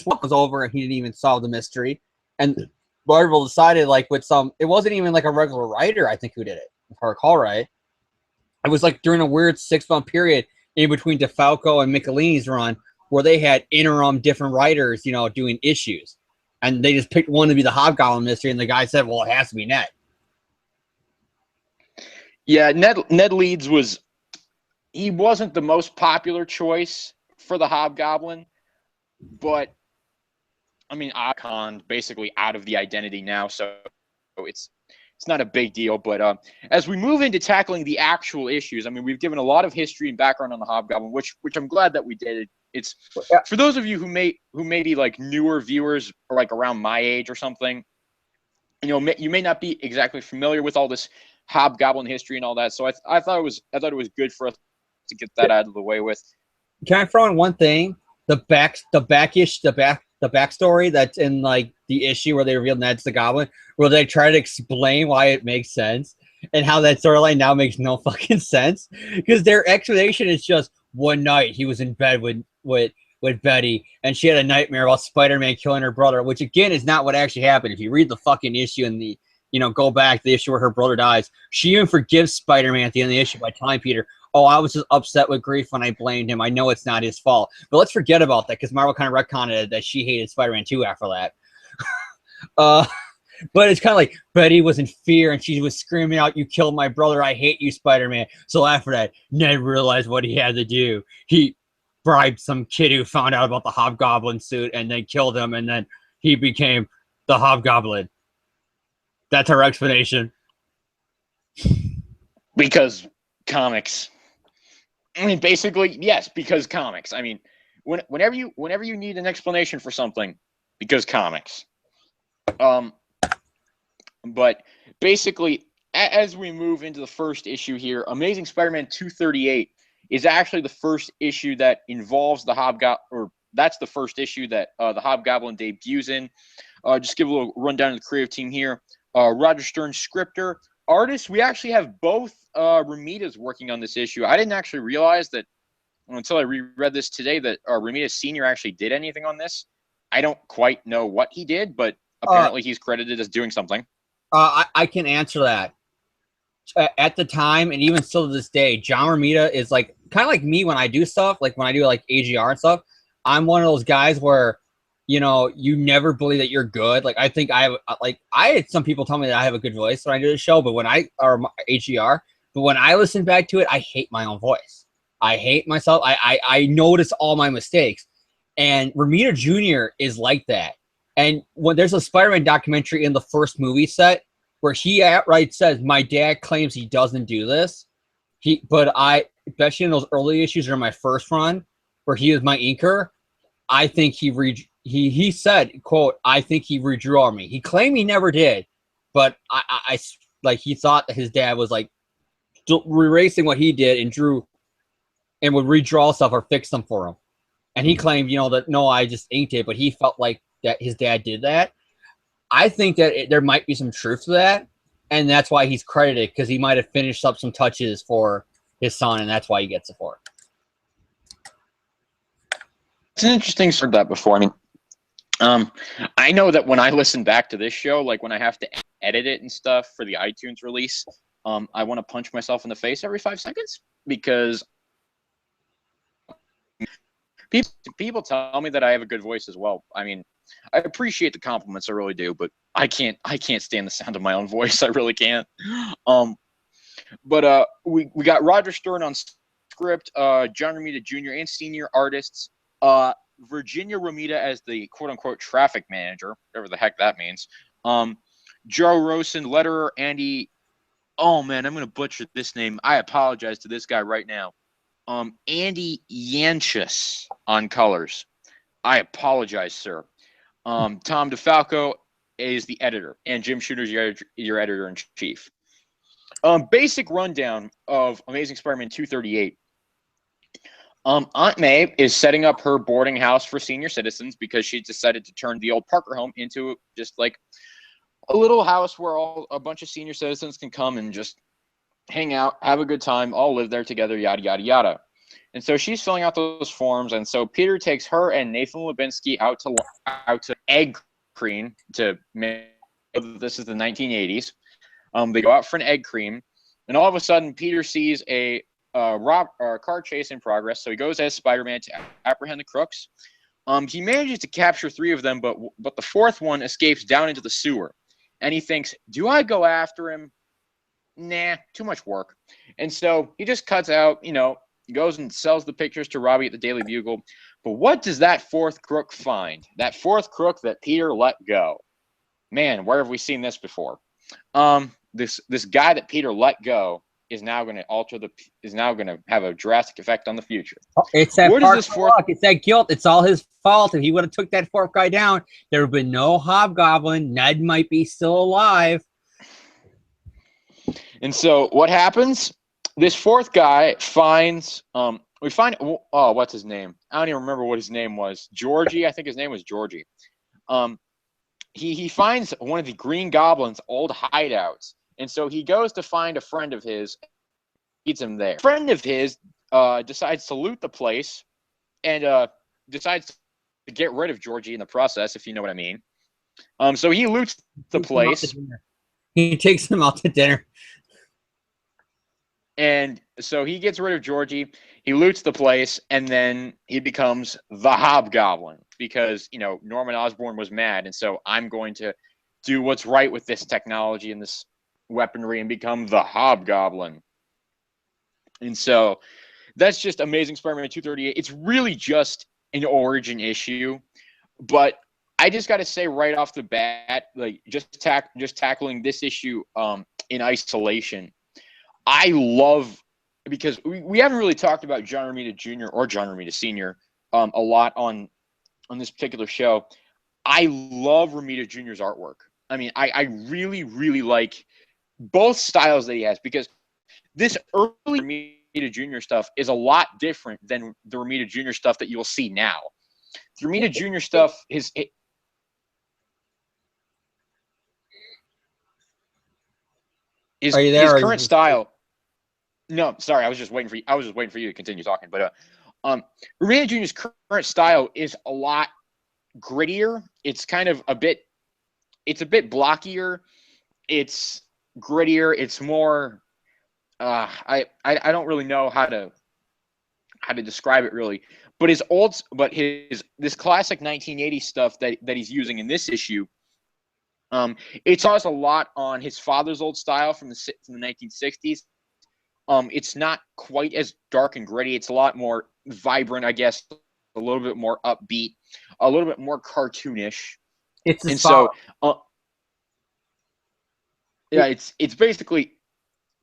what was over, and he didn't even solve the mystery. And Marvel decided, like, with some, it wasn't even like a regular writer, I think, who did it, if I recall right. It was like during a weird 6-month period in between DeFalco and Michelini's run, where they had interim different writers, doing issues. And they just picked one to be the Hobgoblin mystery, and the guy said, well, it has to be Ned. Yeah, Ned Leeds he wasn't the most popular choice for the Hobgoblin, but I mean, Icon's basically out of the identity now, so it's not a big deal. But as we move into tackling the actual issues, I mean, we've given a lot of history and background on the Hobgoblin, which I'm glad that we did. It's for those of you who may be like newer viewers or like around my age or something, you may not be exactly familiar with all this Hobgoblin history and all that. So I thought it was good for us to get that out of the way with. Can I throw in one thing? The backstory that's in like the issue where they reveal Ned's the Goblin, where they try to explain why it makes sense and how that storyline now makes no fucking sense, because their explanation is just one night he was in bed with Betty and she had a nightmare about Spider-Man killing her brother, which again is not what actually happened. If you read the fucking issue and the go back to the issue where her brother dies, she even forgives Spider-Man at the end of the issue by telling Peter, oh, I was just upset with grief when I blamed him. I know it's not his fault. But let's forget about that, because Marvel kind of retconned it that she hated Spider-Man 2 after that. But it's kind of like Betty was in fear and she was screaming out, you killed my brother. I hate you, Spider-Man. So after that, Ned realized what he had to do. He bribed some kid who found out about the Hobgoblin suit and then killed him. And then he became the Hobgoblin. That's our explanation. Because comics. I mean, basically, yes, because comics. I mean, whenever you need an explanation for something, because comics. But basically, as we move into the first issue here, Amazing Spider-Man 238 is actually the first issue that involves the Hobgoblin, or that's the first issue that the Hobgoblin debuts in. Just give a little rundown of the creative team here. Roger Stern, scripter. Artists, we actually have both Ramitas working on this issue. I didn't actually realize that until I reread this today that Ramita Sr. actually did anything on this. I don't quite know what he did, but apparently he's credited as doing something. I can answer that. At the time, and even still to this day, John Romita is like kind of like me when I do stuff, like when I do like AGR and stuff. I'm one of those guys where, you know, you never believe that you're good. Like I think I had some people tell me that I have a good voice when I do the show, but when I or AGR, but when I listen back to it, I hate my own voice. I hate myself. I notice all my mistakes, and Romita Jr. is like that. And when there's a Spider-Man documentary in the first movie set where he outright says, "My dad claims he doesn't do this," but especially in those early issues or my first run where he was my inker, I think he said, quote, "I think he redrew on me." He claimed he never did, but I like he thought that his dad was like erasing what he did and drew and would redraw stuff or fix them for him. And he claimed, you know, that no, I just inked it, but he felt like that his dad did that. I think that there might be some truth to that, and that's why he's credited, because he might have finished up some touches for his son, and that's why he gets it for it. It's an interesting sort of that before. I mean, I know that when I listen back to this show, like when I have to edit it and stuff for the iTunes release, I want to punch myself in the face every 5 seconds because people tell me that I have a good voice as well. I mean, I appreciate the compliments, I really do, but I can't stand the sound of my own voice. I really can't. But we got Roger Stern on script, John Romita Jr. and senior artists, Virginia Romita as the quote unquote traffic manager, whatever the heck that means. Joe Rosen, letterer, Andy. Oh man, I'm gonna butcher this name. I apologize to this guy right now. Andy Yanchus on colors. I apologize, sir. Tom DeFalco is the editor, and Jim Shooter's your editor-in-chief. Basic rundown of Amazing Spider-Man 238. Aunt May is setting up her boarding house for senior citizens because she decided to turn the old Parker home into just like a little house where a bunch of senior citizens can come and just hang out, have a good time, all live there together, yada, yada, yada. And so she's filling out those forms, and so Peter takes her and Nathan Lubinsky out to egg cream to make this is the 1980s. They go out for an egg cream, and all of a sudden Peter sees a car chase in progress. So he goes as Spider-Man to apprehend the crooks. He manages to capture 3 of them, but the 4th one escapes down into the sewer, and he thinks, "Do I go after him? Nah, too much work." And so he just cuts out, you know. He goes and sells the pictures to Robbie at the Daily Bugle. But what does that 4th crook find? That 4th crook that Peter let go. Man, where have we seen this before? This guy that Peter let go is now going to have a drastic effect on the future. It's that it's that guilt. It's all his fault. If he would have took that 4th guy down, there would have been no Hobgoblin. Ned might be still alive. And so what happens? This 4th guy finds what's his name? I don't even remember what his name was. Georgie, I think his name was Georgie. He finds one of the Green Goblin's old hideouts, and so he goes to find a friend of his, meets him there. A friend of his decides to loot the place, and decides to get rid of Georgie in the process, if you know what I mean. So he loots the place. He takes him out to dinner. And so he gets rid of Georgie, he loots the place, and then he becomes the Hobgoblin because, you know, Norman Osborn was mad. And so I'm going to do what's right with this technology and this weaponry and become the Hobgoblin. And so that's just Amazing Spider-Man 238. It's really just an origin issue. But I just got to say right off the bat, like just tackling this issue in isolation, I love, because we haven't really talked about John Romita Jr. or John Romita Sr. A lot on this particular show. I love Romita Jr.'s artwork. I mean, I really, really like both styles that he has, because this early Romita Jr. stuff is a lot different than the Romita Jr. stuff that you'll see now. The Romita Jr. stuff, his Are you there? current style. No, sorry, I was just waiting for you. I was just waiting for you to continue talking. But Romita Jr.'s current style is a lot grittier. It's kind of a bit. It's a bit blockier. It's grittier. It's more. I don't really know how to describe it really. But his this classic 1980s stuff that he's using in this issue. It's also a lot on his father's old style from the 1960s. It's not quite as dark and gritty. It's a lot more vibrant, I guess, a little bit more upbeat, a little bit more cartoonish. It's and so, yeah, it's basically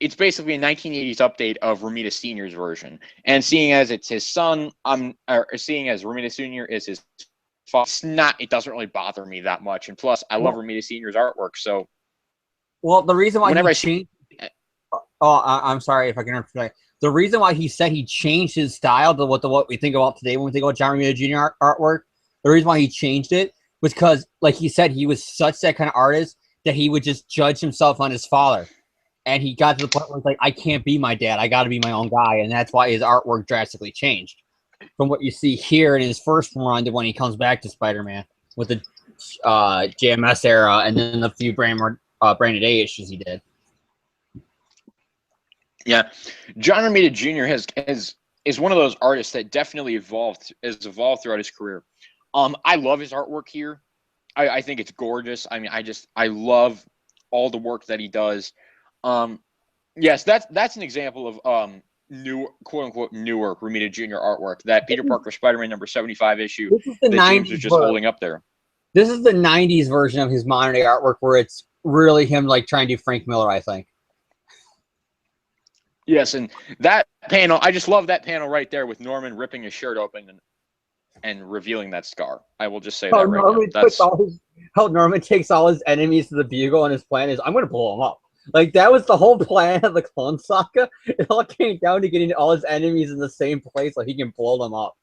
a 1980s update of Romita Sr.'s version. And seeing as it's his son, seeing as Romita Sr. is his father, it doesn't really bother me that much. And plus, I love Romita Sr.'s artwork. So, well, the reason why he changed. Oh, I'm sorry if I can interrupt. The reason why he said he changed his style to what we think about today when we think about John Romita Jr. artwork, the reason why he changed it was because, like he said, he was such that kind of artist that he would just judge himself on his father. And he got to the point where it's like, I can't be my dad. I got to be my own guy. And that's why his artwork drastically changed from what you see here in his first run to when he comes back to Spider-Man with the JMS era and then the few Branded A issues he did. Yeah, John Romita Jr. is one of those artists that definitely has evolved throughout his career. I love his artwork here. I think it's gorgeous. I mean, I love all the work that he does. Yes, that's an example of new, quote unquote, newer Romita Jr. artwork. That Peter Parker Spider-Man number 75 issue that James was just holding up there. This is the 90s version of his modern day artwork where it's really him like trying to do Frank Miller, I think. Yes, and that panel, I just love that panel right there with Norman ripping his shirt open and revealing that scar. I will just say that right now. How Norman takes all his enemies to the Bugle, and his plan is, I'm going to blow them up. Like, that was the whole plan of the Clone Saga. It all came down to getting all his enemies in the same place so he can blow them up.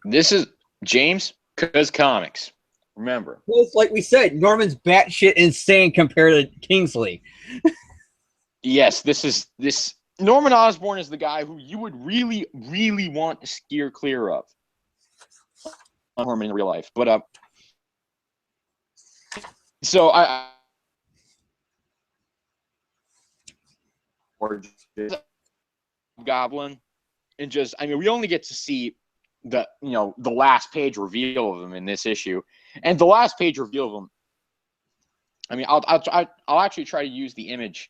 This is James Cuz Comics. Remember. Well, it's like we said, Norman's batshit insane compared to Kingsley. Yes, this Norman Osborn is the guy who you would really, really want to steer clear of. Norman in real life. But so Goblin, and just, I mean, we only get to see the last page reveal of him in this issue, and the last page reveal of him, I mean, I'll actually try to use the image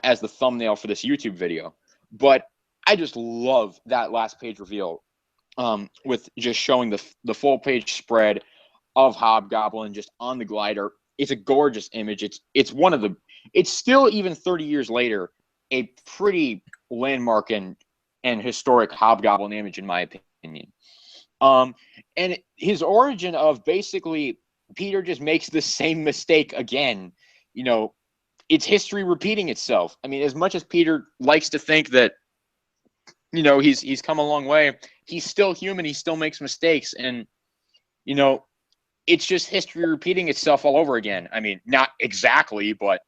as the thumbnail for this YouTube video, but I just love that last page reveal with just showing the full page spread of Hobgoblin just on the glider. It's a gorgeous image. It's still, even 30 years later, a pretty landmark and historic Hobgoblin image, in my opinion. And his origin of basically Peter just makes the same mistake again. It's history repeating itself. I mean, as much as Peter likes to think that, he's come a long way, he's still human. He still makes mistakes. And, it's just history repeating itself all over again. I mean, not exactly, but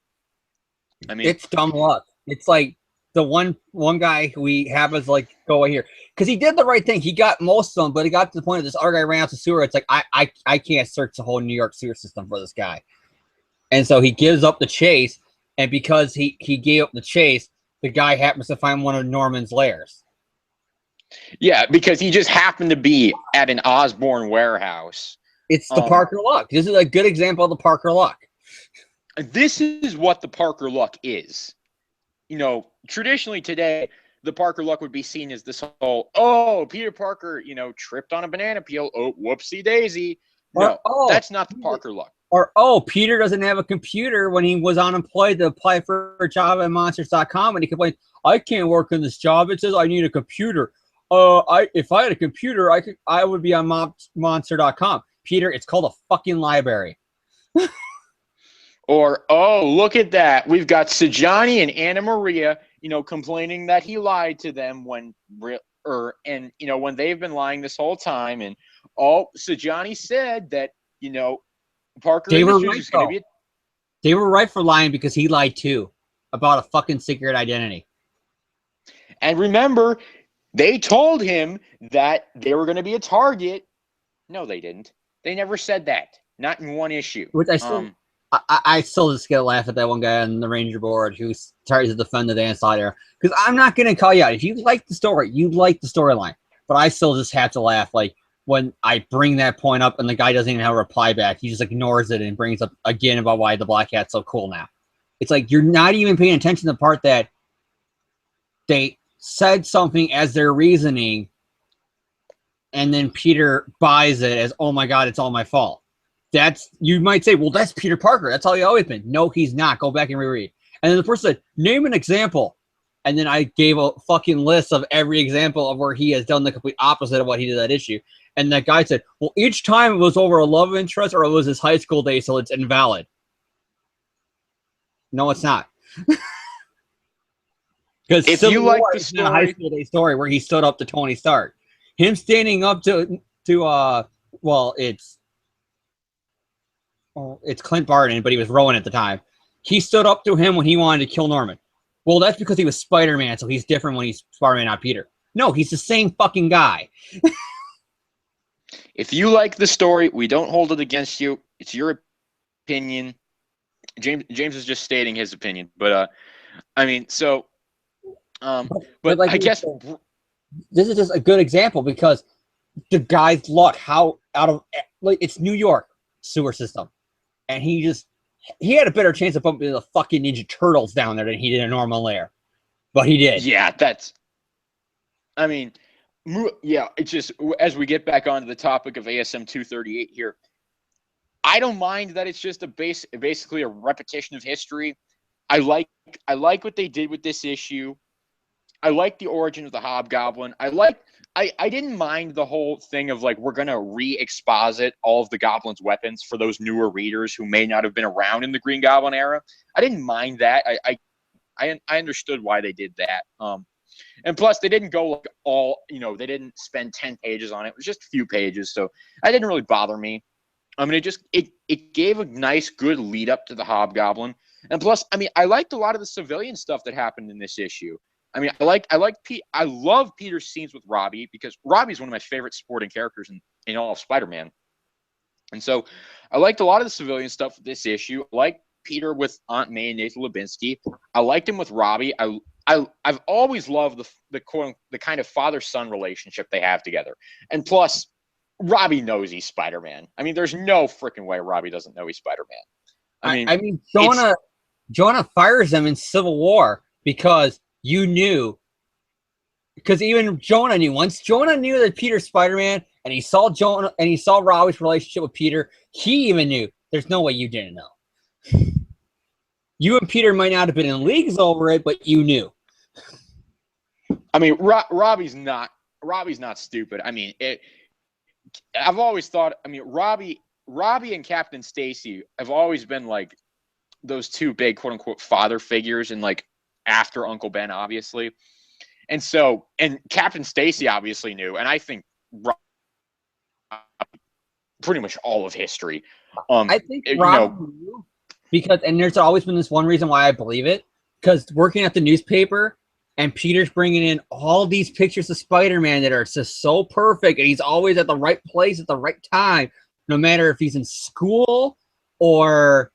I mean, it's dumb luck. It's like the one guy who we have is like, go away here. Because he did the right thing. He got most of them, but it got to the point of this other guy ran out the sewer. It's like, I can't search the whole New York sewer system for this guy. And so he gives up the chase. And because he gave up the chase, the guy happens to find one of Norman's lairs. Yeah, because he just happened to be at an Osborn warehouse. It's the Parker luck. This is a good example of the Parker luck. This is what the Parker luck is. Traditionally today, the Parker luck would be seen as this whole, Peter Parker, tripped on a banana peel. Oh, whoopsie daisy. No, that's not the Parker luck. Or, Peter doesn't have a computer when he was unemployed to apply for a job at monsters.com, and he complained, I can't work in this job. It says I need a computer. If I had a computer, I would be on monster.com. Peter, it's called a fucking library. Or, oh, look at that. We've got Sajani and Anna Maria, complaining that he lied to them when when they've been lying this whole time. And Sajani said that, Parker They in the were shoes right is going to though. be They were right for lying because he lied too about a fucking secret identity. And remember, they told him that they were going to be a target. No, they didn't. They never said that. Not in one issue. Which I still just get a laugh at that one guy on the Ranger board who tries to defend the Dan Slider. Because I'm not going to call you out. If you like the story, you like the storyline. But I still just have to laugh. Like, when I bring that point up and the guy doesn't even have a reply back, he just ignores it and brings up again about why the Black Cat's so cool now. It's like you're not even paying attention to the part that they said something as their reasoning, and then Peter buys it as, oh my God, it's all my fault. You might say, well, that's Peter Parker. That's how he always been. No, he's not. Go back and reread. And then the person said, name an example. And then I gave a fucking list of every example of where he has done the complete opposite of what he did that issue. And that guy said, well, each time it was over a love interest or it was his high school days, so it's invalid. No, it's not. Because if Civil you like War the is not a high story, school day story where he stood up to Tony Stark. Him standing up to it's Clint Barton, but he was Rowan at the time. He stood up to him when he wanted to kill Norman. Well, that's because he was Spider-Man, so he's different when he's Spider-Man, not Peter. No, he's the same fucking guy. if you like the story, we don't hold it against you. It's your opinion. James is just stating his opinion, but I mean, so, but like I guess this is just a good example because the guy's luck, how out of it's New York sewer system, and he had a better chance of bumping the fucking Ninja Turtles down there than he did a normal lair, but he did. Yeah, I mean, yeah. It's just as we get back onto the topic of ASM 238 here. I don't mind that it's just basically a repetition of history. I like what they did with this issue. I like the origin of the Hobgoblin. I didn't mind the whole thing of like we're gonna re-exposit all of the Goblin's weapons for those newer readers who may not have been around in the Green Goblin era. I didn't mind that. I understood why they did that. And plus they didn't go like they didn't spend 10 pages on it. It was just a few pages, so that didn't really bother me. I mean, it gave a nice, good lead up to the Hobgoblin, and plus, I mean, I liked a lot of the civilian stuff that happened in this issue. I mean, I love Peter's scenes with Robbie because Robbie's one of my favorite supporting characters in all of Spider-Man, and so I liked a lot of the civilian stuff with this issue. I liked Peter with Aunt May and Nathan Lubinsky. I liked him with Robbie. I've always loved the kind of father-son relationship they have together, and plus. Robbie knows he's Spider-Man. I mean, there's no freaking way Robbie doesn't know he's Spider-Man. I mean, Jonah fires him in Civil War because even Jonah knew. Once Jonah knew that Peter's Spider-Man, and he saw Robbie's relationship with Peter, he even knew there's no way you didn't know. You and Peter might not have been in leagues over it, but you knew. I mean, Robbie's not stupid. I mean, I've always thought. I mean, Robbie and Captain Stacy have always been like those two big quote unquote father figures, and like after Uncle Ben, obviously. And Captain Stacy obviously knew, and I think pretty much all of history. I think Robbie knew because, and there's always been this one reason why I believe it, because working at the newspaper. And Peter's bringing in all these pictures of Spider-Man that are just so perfect, and he's always at the right place at the right time, no matter if he's in school or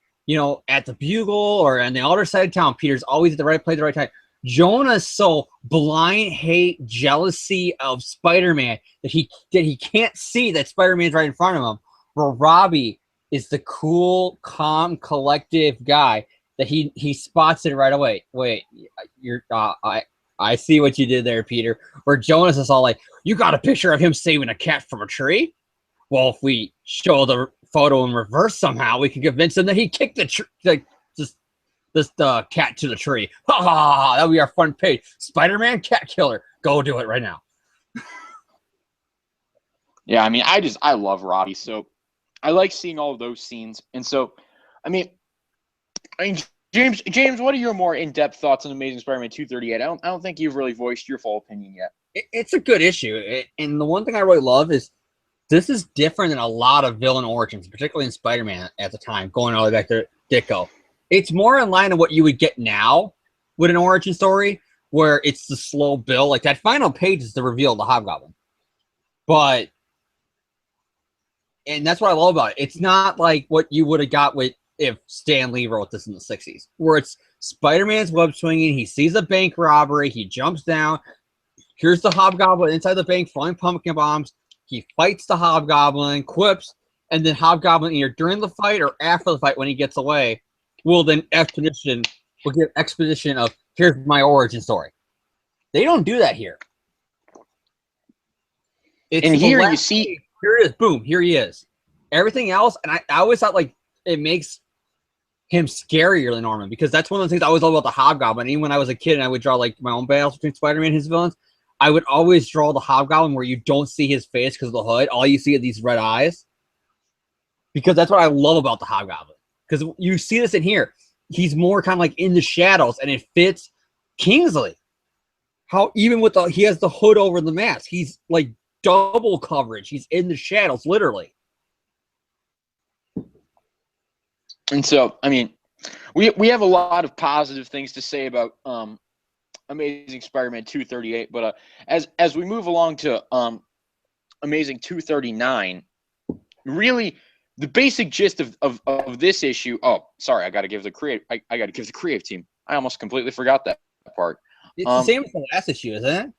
at the Bugle or on the other side of town. Peter's always at the right place at the right time. Jonah's so blind hate jealousy of Spider-Man that he can't see that Spider-Man's right in front of him. Where Robbie is the cool, calm, collective guy. That he spots it right away. Wait, I see what you did there, Peter. Where Jonas is all like, you got a picture of him saving a cat from a tree? Well, if we show the photo in reverse somehow, we can convince him that he kicked the cat to the tree. Ha ha! That'll be our front page. Spider-Man cat killer. Go do it right now. Yeah, I mean, I love Robbie, so I like seeing all of those scenes, and so, I mean. I mean, James, what are your more in-depth thoughts on Amazing Spider-Man 238? I don't think you've really voiced your full opinion yet. It's a good issue, and the one thing I really love is this is different than a lot of villain origins, particularly in Spider-Man at the time, going all the way back to Ditko. It's more in line of what you would get now with an origin story, where it's the slow build. Like that final page is the reveal of the Hobgoblin. And that's what I love about it. It's not like what you would have got with if Stan Lee wrote this in the 60s, where it's Spider-Man's web swinging, he sees a bank robbery, he jumps down, here's the Hobgoblin inside the bank throwing pumpkin bombs, he fights the Hobgoblin, quips, and then Hobgoblin either during the fight or after the fight when he gets away will give exposition of here's my origin story. They don't do that here. And here you see, here it is, boom, here he is. Everything else, and I always thought like it makes him scarier than Norman, because that's one of the things I always love about the Hobgoblin. Even when I was a kid and I would draw like my own battles between Spider-Man and his villains, I would always draw the Hobgoblin where you don't see his face because of the hood. All you see are these red eyes. Because that's what I love about the Hobgoblin. Because you see this in here. He's more kind of like in the shadows, and it fits Kingsley. How even with he has the hood over the mask. He's like double coverage. He's in the shadows, literally. And so, I mean, we have a lot of positive things to say about Amazing Spider-Man 238, but as we move along to Amazing 239, really the basic gist of this issue. Oh, sorry, I got to give the creative team. I almost completely forgot that part. It's the same as the last issue, isn't it?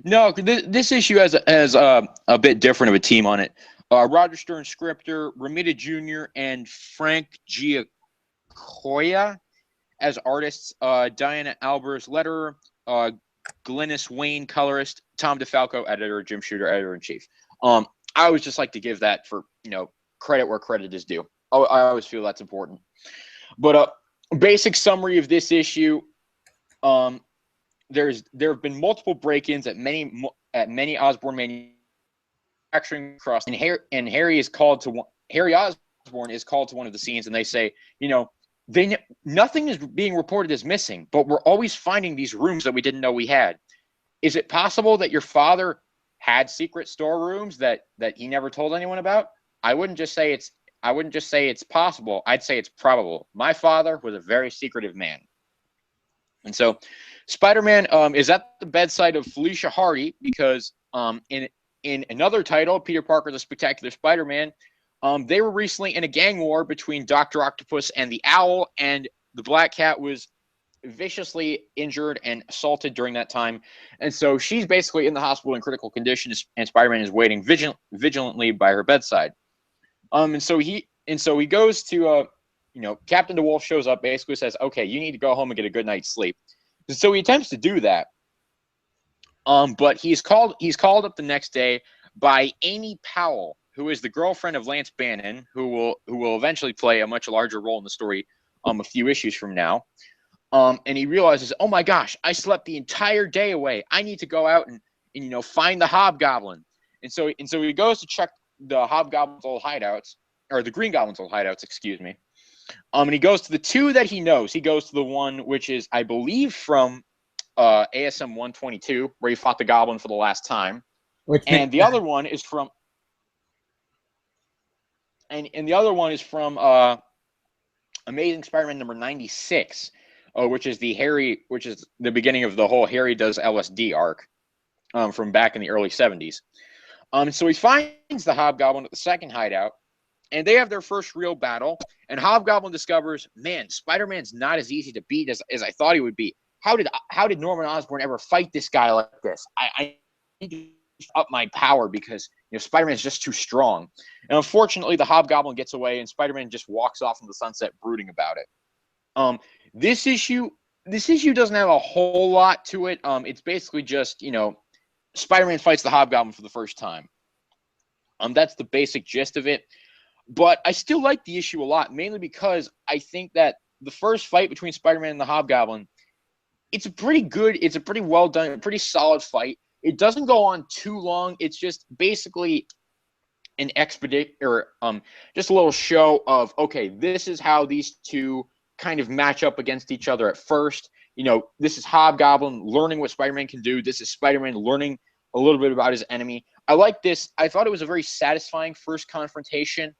No, this issue has a bit different of a team on it. Roger Stern scripter, Romita Jr. and Frank Giacoia as artists, Diana Albers letterer, Glynis Wayne colorist, Tom DeFalco editor, Jim Shooter editor-in-chief. I always just like to give that for credit where credit is due. I always feel that's important. But basic summary of this issue. There have been multiple break-ins at many Osborn manufacturing across, and Harry Osborn is called to one of the scenes, and they say, nothing is being reported as missing, but we're always finding these rooms that we didn't know we had. Is it possible that your father had secret storerooms that he never told anyone about? I wouldn't just say it's possible. I'd say it's probable. My father was a very secretive man. And so Spider-Man is at the bedside of Felicia Hardy because in another title, Peter Parker, the Spectacular Spider-Man, they were recently in a gang war between Dr. Octopus and the Owl, and the Black Cat was viciously injured and assaulted during that time. And so she's basically in the hospital in critical condition, and Spider-Man is waiting vigilantly by her bedside. And so he goes to Captain DeWolf shows up, basically says, okay, you need to go home and get a good night's sleep. So he attempts to do that. But he's called up the next day by Amy Powell, who is the girlfriend of Lance Bannon, who will eventually play a much larger role in the story a few issues from now. And he realizes, oh my gosh, I slept the entire day away. I need to go out and find the Hobgoblin. And so he goes to check the Hobgoblin's old hideouts, or the Green Goblin's old hideouts, excuse me. And he goes to the two that he knows. He goes to the one which is, I believe, from ASM 122, where he fought the Goblin for the last time. And the other one is from Amazing Spider-Man number 96, which is the beginning of the whole Harry does LSD arc from back in the early 70s. So he finds the Hobgoblin at the second hideout, and they have their first real battle. And Hobgoblin discovers, man, Spider-Man's not as easy to beat as I thought he would be. How did Norman Osborn ever fight this guy like this? I need to up my power because Spider-Man is just too strong. And unfortunately, the Hobgoblin gets away, and Spider-Man just walks off in the sunset, brooding about it. This issue doesn't have a whole lot to it. It's basically just Spider-Man fights the Hobgoblin for the first time. That's the basic gist of it. But I still like the issue a lot, mainly because I think that the first fight between Spider-Man and the Hobgoblin, it's a pretty well done, pretty solid fight. It doesn't go on too long. It's just basically an expedite or just a little show of, okay, this is how these two kind of match up against each other at first. You know, this is Hobgoblin learning what Spider-Man can do. This is Spider-Man learning a little bit about his enemy. I like this. I thought it was a very satisfying first confrontation.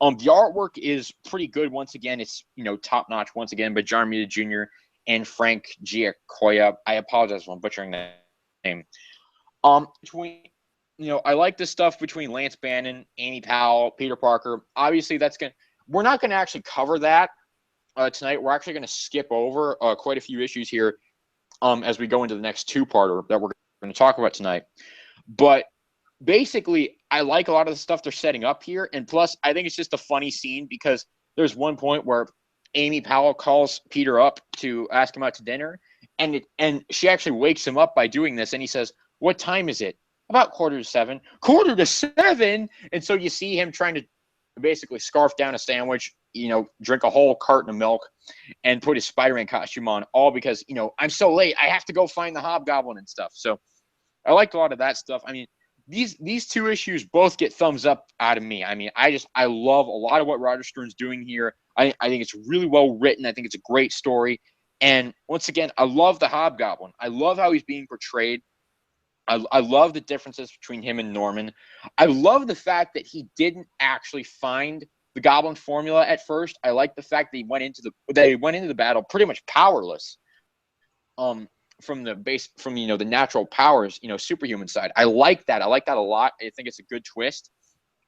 The artwork is pretty good. Once again, it's, you know, top notch once again by John Romita Jr. and Frank Giacoia. I apologize if I'm butchering that name. Between, you know, I like the stuff between Lance Bannon, Amy Powell, Peter Parker. Obviously, we're not gonna actually cover that tonight. We're actually gonna skip over quite a few issues here as we go into the next two-parter that we're going to talk about tonight. But basically, I like a lot of the stuff they're setting up here, and plus, I think it's just a funny scene because there's one point where Amy Powell calls Peter up to ask him out to dinner, and she actually wakes him up by doing this, and he says, "What time is it?" "About 6:45. "7:45?" And so you see him trying to basically scarf down a sandwich, you know, drink a whole carton of milk, and put his Spider-Man costume on, all because, you know, I'm so late, I have to go find the Hobgoblin and stuff. So I liked a lot of that stuff. I mean, these two issues both get thumbs up out of me. I mean, I love a lot of what Roger Stern's doing here. I think it's really well written. I think it's a great story. And once again, I love the Hobgoblin. I love how he's being portrayed. I love the differences between him and Norman. I love the fact that he didn't actually find the Goblin formula at first. I like the fact that he went into the battle pretty much powerless. From the natural powers, you know, superhuman side. I like that. I like that a lot. I think it's a good twist.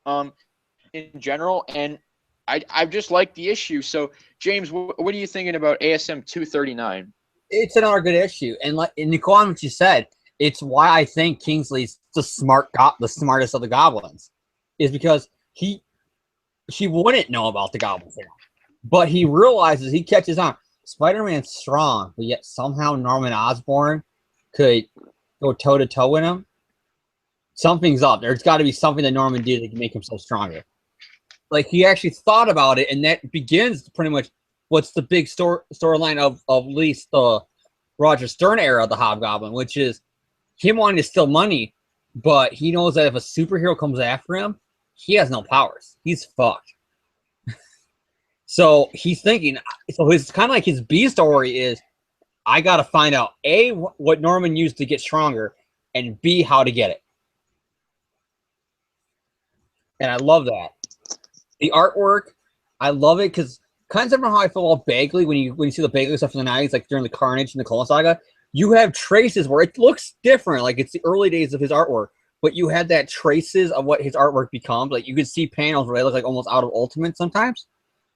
In general, and I just like the issue. So, James, what are you thinking about ASM 239? It's another good issue, and like in Nicole, what you said, it's why I think Kingsley's the smartest of the goblins, is because he wouldn't know about the goblin form, but he realizes, he catches on. Spider-Man's strong, but yet somehow Norman Osborn could go toe to toe with him. Something's up. There's got to be something that Norman did that can make him so stronger. Like, he actually thought about it, and that begins pretty much what's the big storyline of at least the Roger Stern era of the Hobgoblin, which is him wanting to steal money, but he knows that if a superhero comes after him, he has no powers. He's fucked. So he's thinking, so it's kind of like his B story is, I got to find out, A, what Norman used to get stronger, and B, how to get it. And I love that. The artwork, I love it because kind of similar how I feel about Bagley when you see the Bagley stuff in the 90s, like during the Carnage and the Clone Saga. You have traces where it looks different, like it's the early days of his artwork, but you had that traces of what his artwork becomes. Like you could see panels where they look like almost out of Ultimate sometimes,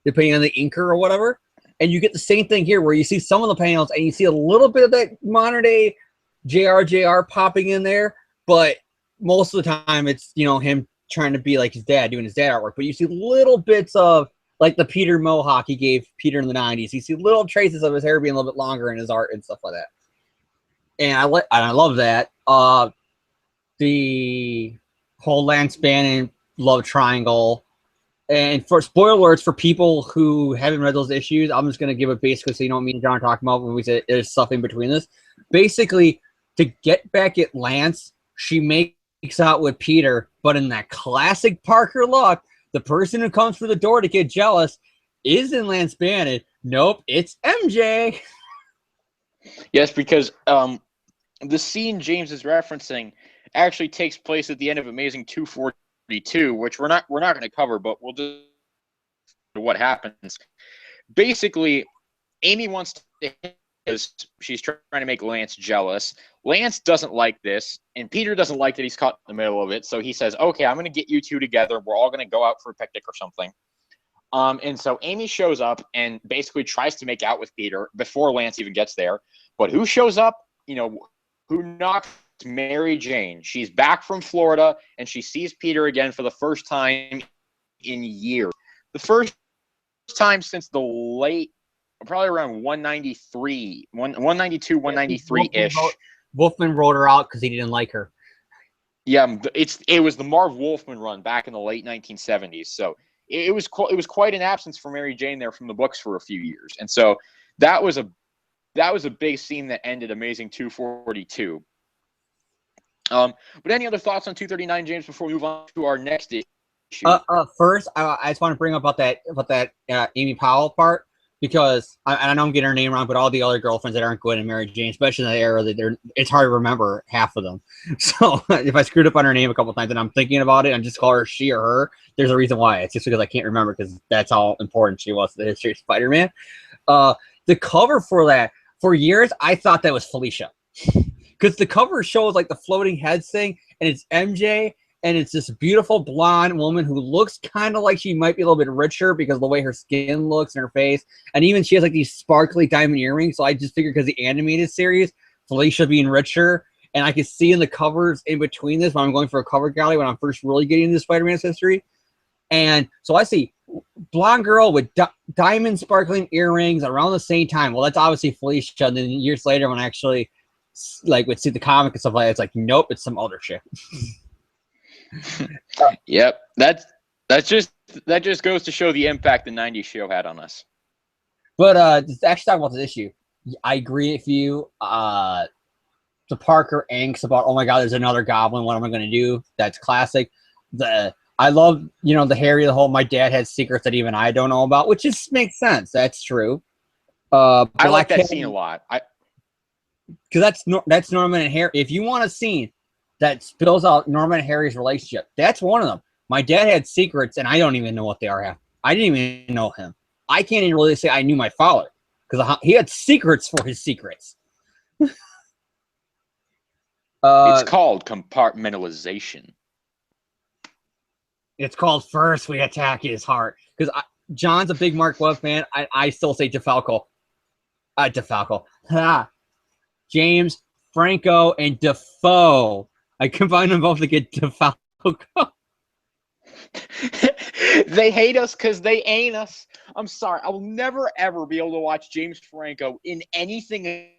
depending on the inker or whatever. And you get the same thing here where you see some of the panels and you see a little bit of that modern day JR popping in there, but most of the time it's, you know, him trying to be like his dad, doing his dad artwork. But you see little bits of like the Peter Mohawk he gave Peter in the 90s. You see little traces of his hair being a little bit longer in his art and stuff like that. And I love that. The whole Lance Bannon love triangle. And for spoilers for people who haven't read those issues, I'm just going to give it basically so you know what me and John are talking about when we say there's stuff in between this. Basically, to get back at Lance, she makes out with Peter, but in that classic Parker look, the person who comes through the door to get jealous isn't Lance Bannon. Nope, it's MJ. Yes, because the scene James is referencing actually takes place at the end of Amazing 242, which we're not going to cover, but we'll just what happens. Basically, Amy wants to because she's trying to make Lance jealous. Lance doesn't like this, and Peter doesn't like that he's caught in the middle of it. So he says, "Okay, I'm going to get you two together. We're all going to go out for a picnic or something." And so Amy shows up and basically tries to make out with Peter before Lance even gets there. But who shows up? You know, who knocks? Mary Jane. She's back from Florida, and she sees Peter again for the first time in years. The first time since the late, probably around 193, 192, 193-ish. Wolfman wrote her out because he didn't like her. Yeah, it was the Marv Wolfman run back in the late 1970s. So it was quite an absence for Mary Jane there from the books for a few years. And so that was a big scene that ended Amazing 242. But any other thoughts on 239, James, before we move on to our next issue? First, I just want to bring up about that Amy Powell part because I know I'm getting her name wrong, but all the other girlfriends that aren't good in Mary Jane, especially in that era, it's hard to remember half of them. So if I screwed up on her name a couple times and I'm thinking about it and just call her she or her, there's a reason why. It's just because I can't remember because that's how important she was to the history of Spider-Man. The cover for that, for years, I thought that was Felicia. Because the cover shows like the floating heads thing, and it's MJ, and it's this beautiful blonde woman who looks kind of like she might be a little bit richer because of the way her skin looks and her face. And even she has like these sparkly diamond earrings. So I just figured because the animated series, Felicia being richer. And I could see in the covers in between this when I'm going for a cover gallery when I'm first really getting into Spider-Man's history. And so I see blonde girl with diamond sparkling earrings around the same time. Well, that's obviously Felicia. And then years later when I actually would see the comic and stuff like that, it's like, nope, it's some other shit. Yep, that just goes to show the impact the '90s show had on us. But to actually talk about this issue, I agree with you. The Parker angst about, oh my god, there's another Goblin. What am I going to do? That's classic. I love the Harry, the whole my dad had secrets that even I don't know about, which just makes sense. That's true. I like that scene a lot. Because that's Norman and Harry. If you want a scene that spills out Norman and Harry's relationship, that's one of them. My dad had secrets, and I don't even know what they are. I didn't even know him. I can't even really say I knew my father because he had secrets for his secrets. It's called compartmentalization. It's called First We Attack His Heart. Because John's a big Mark Webb fan. I still say DeFalco. DeFalco. James, Franco, and Defoe. I combine them both to get DeFalco. They hate us because they ain't us. I'm sorry. I will never, ever be able to watch James Franco in anything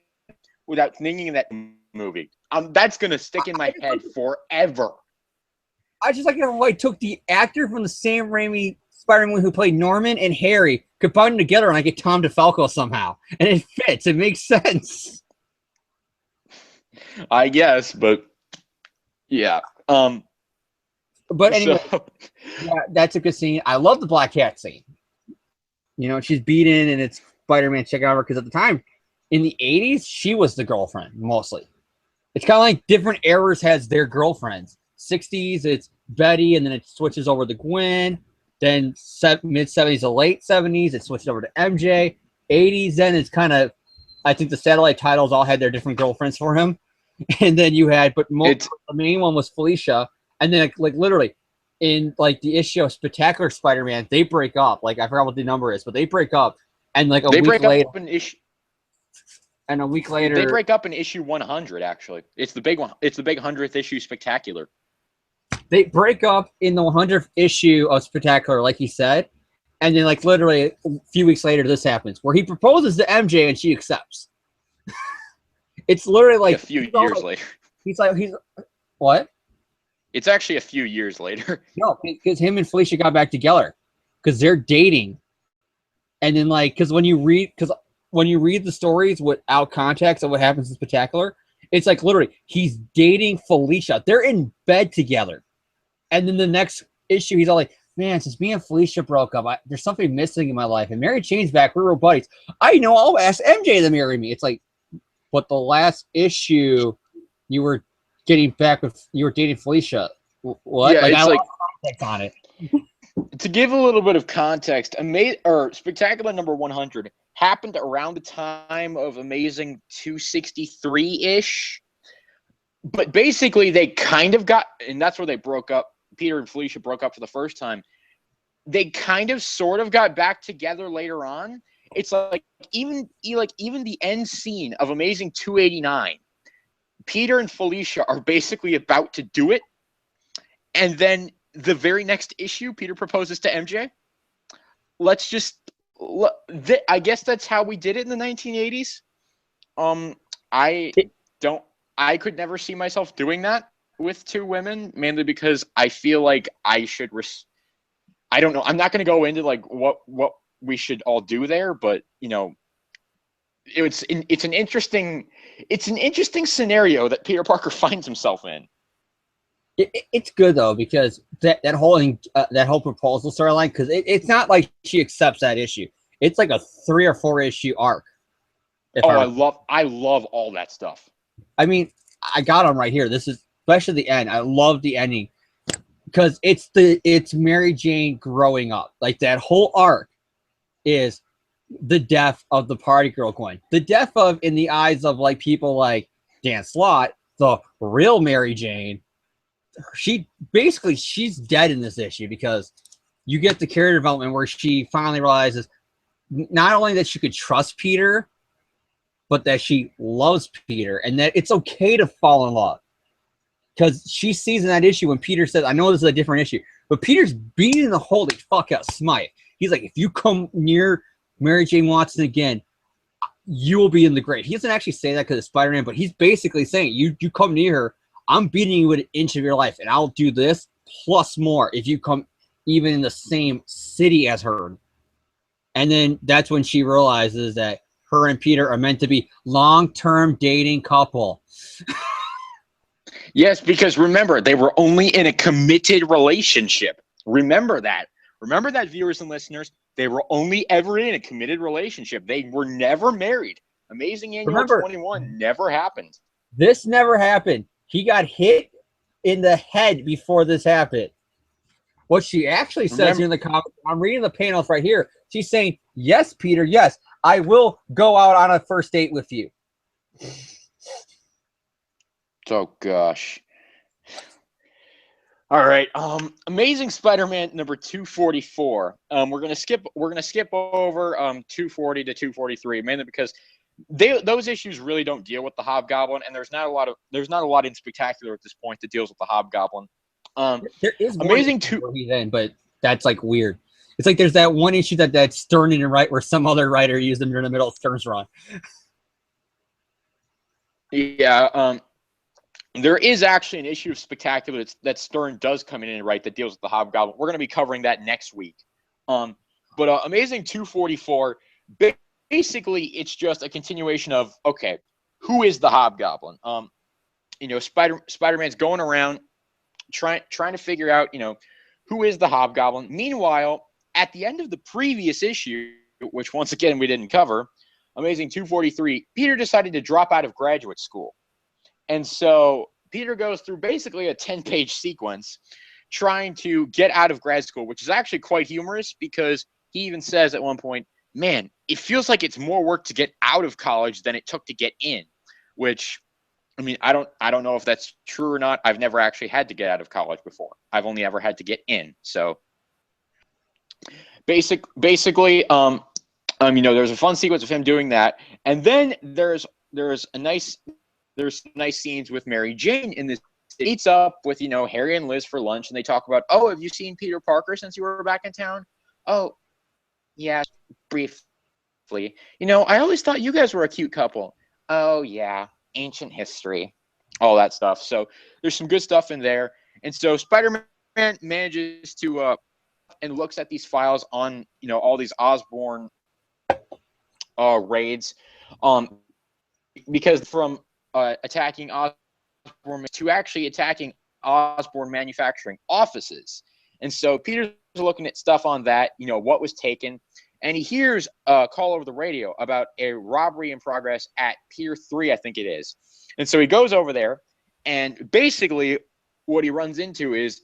without thinking of that movie. That's going to stick in my head forever. I just like how I took the actor from the Sam Raimi Spider-Man who played Norman and Harry, combined them together, and I get Tom DeFalco somehow. And it fits. It makes sense. I guess, but yeah. But anyway, yeah, that's a good scene. I love the Black Cat scene. She's beaten, and it's Spider-Man checking out her because at the time, in the 80s, she was the girlfriend, mostly. It's kind of like different eras has their girlfriends. 60s, it's Betty, and then it switches over to Gwen. Then mid-70s to late 70s, it switched over to MJ. 80s, then it's kind of, I think the satellite titles all had their different girlfriends for him. And then you had, but the main one was Felicia. And then, like literally, in like the issue of Spectacular Spider-Man, they break up. Like I forgot what the number is, but they break up, and like a week later, and a week later, they break up in issue 100. Actually, it's the big one. It's the big 100th issue Spectacular. They break up in the 100th issue of Spectacular, like he said, and then like literally a few weeks later, this happens where he proposes to MJ and she accepts. It's literally like a few years later. He's what? It's actually a few years later. No, because him and Felicia got back together because they're dating, and then like because when you read the stories without context of what happens in Spectacular, it's like literally he's dating Felicia. They're in bed together, and then the next issue he's all like, "Man, since me and Felicia broke up, there's something missing in my life." And Mary Jane's back. We're buddies. I know. I'll ask MJ to marry me. It's like, but the last issue, you were dating Felicia. What? Yeah, like, it's I like context on it. To give a little bit of context, Spectacular number 100 happened around the time of Amazing 263-ish. But basically, they kind of got, and that's where they broke up. Peter and Felicia broke up for the first time. They kind of sort of got back together later on. It's like even the end scene of Amazing 289, Peter and Felicia are basically about to do it, and then the very next issue, Peter proposes to MJ. I guess that's how we did it in the 1980s. I could never see myself doing that with two women, mainly because I feel like I should. I don't know. I'm not going to go into like what we should all do there, but it's an interesting scenario that Peter Parker finds himself in. It's good though because that whole proposal storyline, because it's not like she accepts that issue. It's like a 3 or 4 issue arc. I love all that stuff. I mean, I got them right here. This is especially the end. I love the ending because it's Mary Jane growing up. Like that whole arc is the death of the party girl Gwen. The death of, in the eyes of like people like Dan Slott, the real Mary Jane. She's dead in this issue because you get the character development where she finally realizes not only that she could trust Peter, but that she loves Peter and that it's okay to fall in love. Because she sees in that issue when Peter says, I know this is a different issue, but Peter's beating the holy fuck out of Smythe. He's like, if you come near Mary Jane Watson again, you will be in the grave. He doesn't actually say that because it's Spider-Man, but he's basically saying, you come near her, I'm beating you with an inch of your life, and I'll do this plus more if you come even in the same city as her. And then that's when she realizes that her and Peter are meant to be long-term dating couple. Yes, because remember, they were only in a committed relationship. Remember that. Remember that, viewers and listeners. They were only ever in a committed relationship. They were never married. Amazing Annual 21 never happened. This never happened. He got hit in the head before this happened. What she actually says here in the comic, I'm reading the panels right here. She's saying, yes, Peter, yes, I will go out on a first date with you. Oh, gosh. All right. Amazing Spider-Man number 244. We're gonna skip over 240 to 243, mainly because those issues really don't deal with the Hobgoblin, and there's not a lot in Spectacular at this point that deals with the Hobgoblin. There is amazing where he's in, but that's like weird. It's like there's that one issue that Stern didn't write where some other writer used them during the middle of Stern's run. Yeah. There is actually an issue of Spectacular that Stern does come in and write that deals with the Hobgoblin. We're going to be covering that next week. But Amazing 244, basically, it's just a continuation of, okay, who is the Hobgoblin? Spider-Man's going around trying to figure out, who is the Hobgoblin. Meanwhile, at the end of the previous issue, which once again we didn't cover, Amazing 243, Peter decided to drop out of graduate school. And so Peter goes through basically a 10-page sequence trying to get out of grad school, which is actually quite humorous because he even says at one point, man, it feels like it's more work to get out of college than it took to get in, which, I mean, I don't know if that's true or not. I've never actually had to get out of college before. I've only ever had to get in. So basically, there's a fun sequence of him doing that. And then there's nice scenes with Mary Jane in this. It meets up with, Harry and Liz for lunch, and they talk about, oh, have you seen Peter Parker since you were back in town? Oh, yeah, briefly. I always thought you guys were a cute couple. Oh, yeah, ancient history, all that stuff. So there's some good stuff in there. And so Spider-Man manages to and looks at these files on, all these Osborn raids, because from attacking Osborn to actually attacking Osborn manufacturing offices. And so Peter's looking at stuff on that, what was taken, and he hears a call over the radio about a robbery in progress at Pier 3, I think it is. And so he goes over there, and basically what he runs into is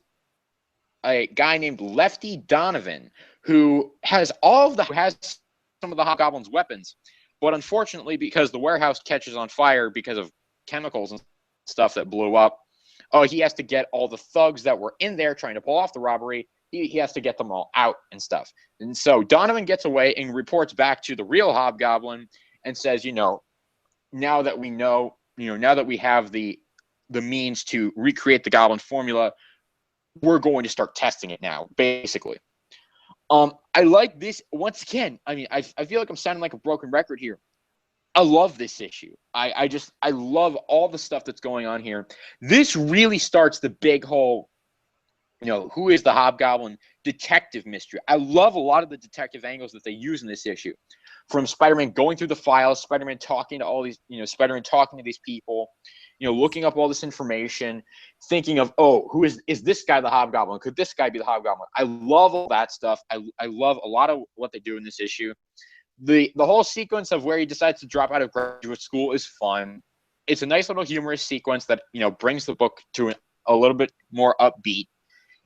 a guy named Lefty Donovan, who has some of the Hobgoblin's weapons. But unfortunately, because the warehouse catches on fire because of chemicals and stuff that blew up, he has to get all the thugs that were in there trying to pull off the robbery. He has to get them all out and stuff. And so Donovan gets away and reports back to the real Hobgoblin and says, now that we know, now that we have the means to recreate the Goblin formula, we're going to start testing it now, basically. I like this. Once again, I mean, I feel like I'm sounding like a broken record here. I love this issue. I love all the stuff that's going on here. This really starts the big whole, who is the Hobgoblin detective mystery. I love a lot of the detective angles that they use in this issue. From Spider-Man going through the files, Spider-Man talking to all these, Spider-Man talking to these people, looking up all this information, thinking of, oh, who is this guy the Hobgoblin? Could this guy be the Hobgoblin? I love all that stuff. I love a lot of what they do in this issue. The whole sequence of where he decides to drop out of graduate school is fun. It's a nice little humorous sequence that, brings the book to a little bit more upbeat.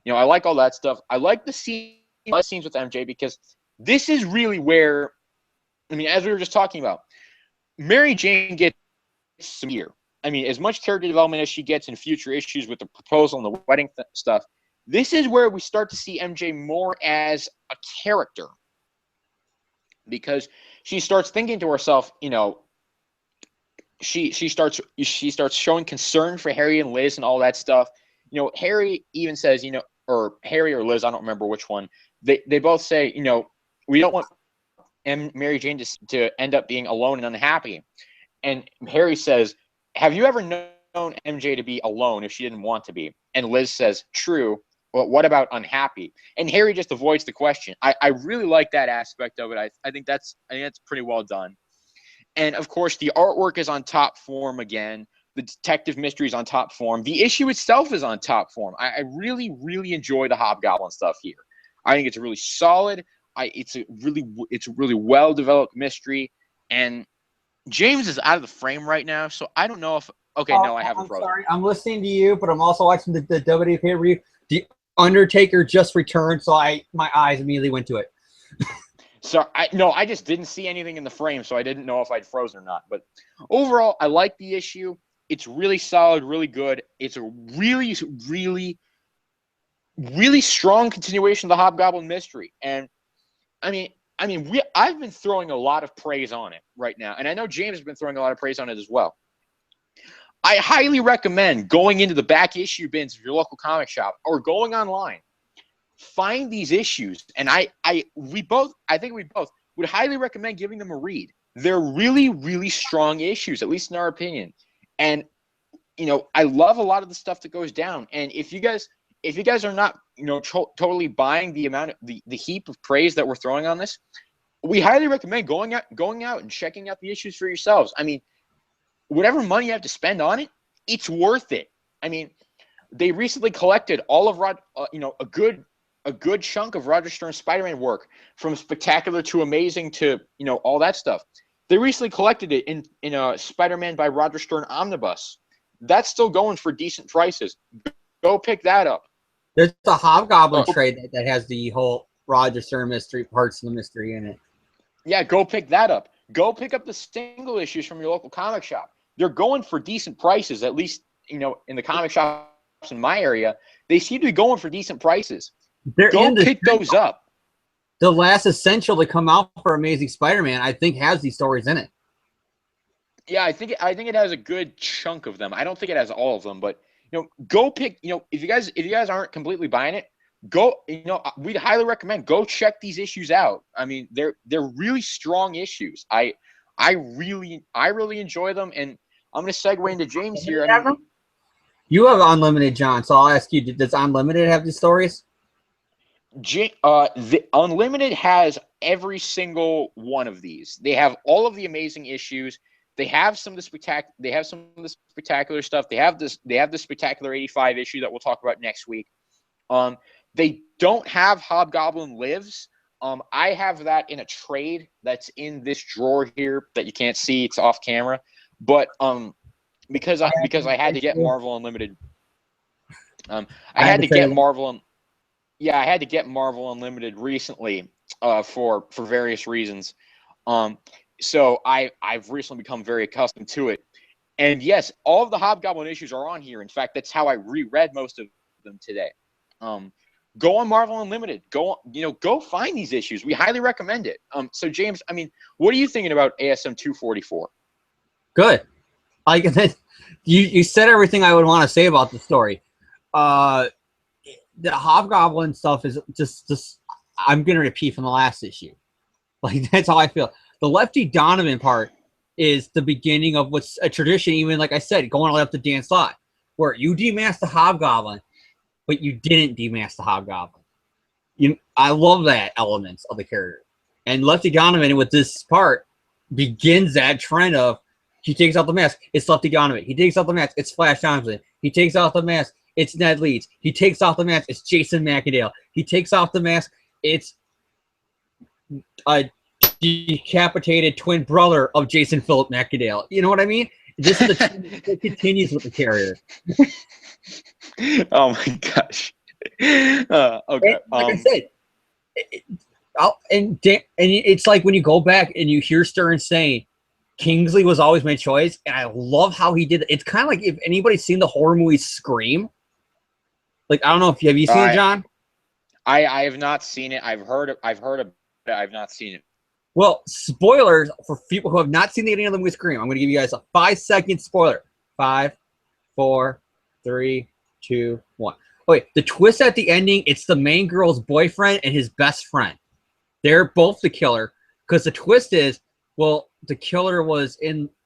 I like all that stuff. I like the scenes with MJ because this is really where, as we were just talking about, Mary Jane gets some here. As much character development as she gets in future issues with the proposal and the wedding stuff, this is where we start to see MJ more as a character, because she starts thinking to herself, she starts showing concern for Harry and Liz and all that stuff. Harry even says, or Harry or Liz, I don't remember which one. They both say, we don't want Mary Jane to end up being alone and unhappy. And Harry says, have you ever known MJ to be alone if she didn't want to be? And Liz says, true. Well, what about unhappy? And Harry just avoids the question. I really like that aspect of it. I think that's pretty well done. And of course, the artwork is on top form again. The detective mystery is on top form. The issue itself is on top form. I really, really enjoy the Hobgoblin stuff here. I think it's really solid. It's a really well developed mystery. And James is out of the frame right now, so I don't know if. Okay, no, I haven't. I'm sorry, I'm listening to you, but I'm also watching the WWE pay-per-view. The Undertaker just returned, so my eyes immediately went to it. So I just didn't see anything in the frame, so I didn't know if I'd frozen or not. But overall, I like the issue. It's really solid, really good. It's a really, really, really strong continuation of the Hobgoblin mystery. And I've been throwing a lot of praise on it right now, and I know James has been throwing a lot of praise on it as well. I highly recommend going into the back issue bins of your local comic shop or going online. Find these issues, and I think we both would highly recommend giving them a read. They're really, really strong issues, at least in our opinion. And I love a lot of the stuff that goes down. And if you guys are not totally buying the heap of praise that we're throwing on this, we highly recommend going out and checking out the issues for yourselves. Whatever money you have to spend on it, it's worth it. They recently collected all of a good chunk of Roger Stern's Spider-Man work, from Spectacular to Amazing to all that stuff. They recently collected it in a Spider-Man by Roger Stern omnibus. That's still going for decent prices. Go pick that up. There's a Hobgoblin trade that has the whole Roger Stern mystery, parts of the mystery in it. Yeah, go pick that up. Go pick up the single issues from your local comic shop. They're going for decent prices, at least in the comic shops in my area. They seem to be going for decent prices. Go pick those up. The last Essential to come out for Amazing Spider-Man, I think, has these stories in it. Yeah, I think it has a good chunk of them. I don't think it has all of them, but go pick. If you guys aren't completely buying it, go. We'd highly recommend go check these issues out. They're really strong issues. I really enjoy them, and I'm going to segue into James here. You have Unlimited, John, so I'll ask you: does Unlimited have the stories? The Unlimited has every single one of these. They have all of the amazing issues. They have some of the spectacular stuff. They have the Spectacular 85 issue that we'll talk about next week. They don't have Hobgoblin Lives. I have that in a trade that's in this drawer here that you can't see. It's off camera. But because I had to get Marvel Unlimited. I had to get Marvel Unlimited recently for various reasons. So I've recently become very accustomed to it. And yes, all of the Hobgoblin issues are on here. In fact, that's how I reread most of them today. Go on Marvel Unlimited. Go find these issues. We highly recommend it. So James, what are you thinking about ASM 244? Good. You said everything I would want to say about the story. The Hobgoblin stuff is just I'm gonna repeat from the last issue. That's how I feel. The Lefty Donovan part is the beginning of what's a tradition, even like I said, going all the way up to Dan Slott, where you demask the Hobgoblin, but you didn't demask the Hobgoblin. I love that element of the character. And Lefty Donovan with this part begins that trend of He takes off the mask. It's Lefty Donovan. He takes off the mask. It's Flash Thompson. He takes off the mask. It's Ned Leeds. He takes off the mask. It's Jason McAdale. He takes off the mask. It's a decapitated twin brother of Jason Philip McAdale. You know what I mean? This is it continues with the character. Oh my gosh. Okay. And, like I said, and it's like when you go back and you hear Stern saying Kingsley was always my choice, and I love how he did it. It's kind of like if anybody's seen the horror movie Scream. Like, I don't know if have you seen it, John? I have not seen it. I've heard of it. I've not seen it. Well, spoilers for people who have not seen the ending of the movie Scream. I'm going to give you guys a 5-second spoiler. 5, 4, 3, 2, 1. Okay, the twist at the ending, it's the main girl's boyfriend and his best friend. They're both the killer, because the twist is, well, the killer was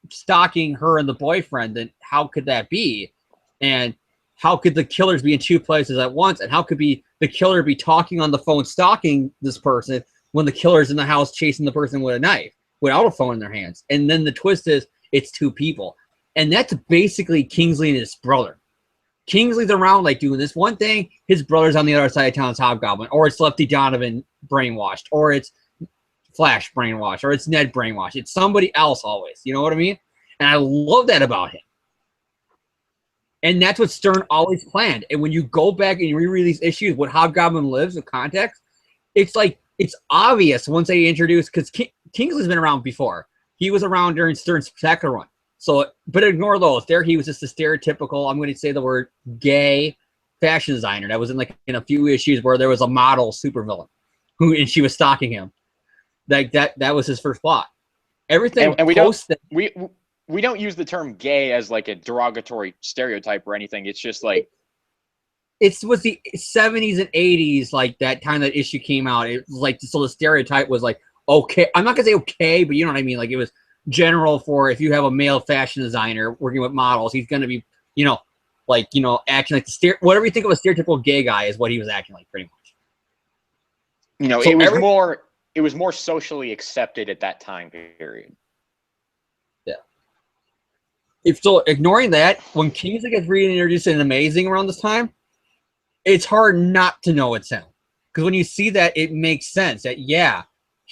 stalking her and the boyfriend, then how could that be? And how could the killers be in two places at once? And how could the killer be talking on the phone stalking this person when the killer's in the house chasing the person with a knife without a phone in their hands? And then the twist is it's two people. And that's basically Kingsley and his brother. Kingsley's around like doing this one thing, his brother's on the other side of town as Hobgoblin, or it's Lefty Donovan brainwashed, or it's Flash brainwashed, or it's Ned brainwashed. It's somebody else always. You know what I mean? And I love that about him. And that's what Stern always planned. And when you go back and you reread these issues, what Hobgoblin lives with context, it's like, it's obvious once they introduce, because Kingsley's been around before. He was around during Stern's Spectacular run. So, but ignore those. There he was just a stereotypical, I'm going to say the word, gay fashion designer that was in a few issues where there was a model supervillain and she was stalking him. Like that was his first plot. Everything and we don't use the term gay as like a derogatory stereotype or anything. It's just like it was the 70s and 80s, like that time that issue came out. It was like, so the stereotype was like, okay, I'm not gonna say okay, but you know what I mean. Like it was general for if you have a male fashion designer working with models, he's gonna be, acting like whatever you think of a stereotypical gay guy is what he was acting like, pretty much. So it was more socially accepted at that time period. So ignoring that, when Kingsley gets reintroduced in Amazing around this time, it's hard not to know it's him. Because when you see that, it makes sense that, yeah,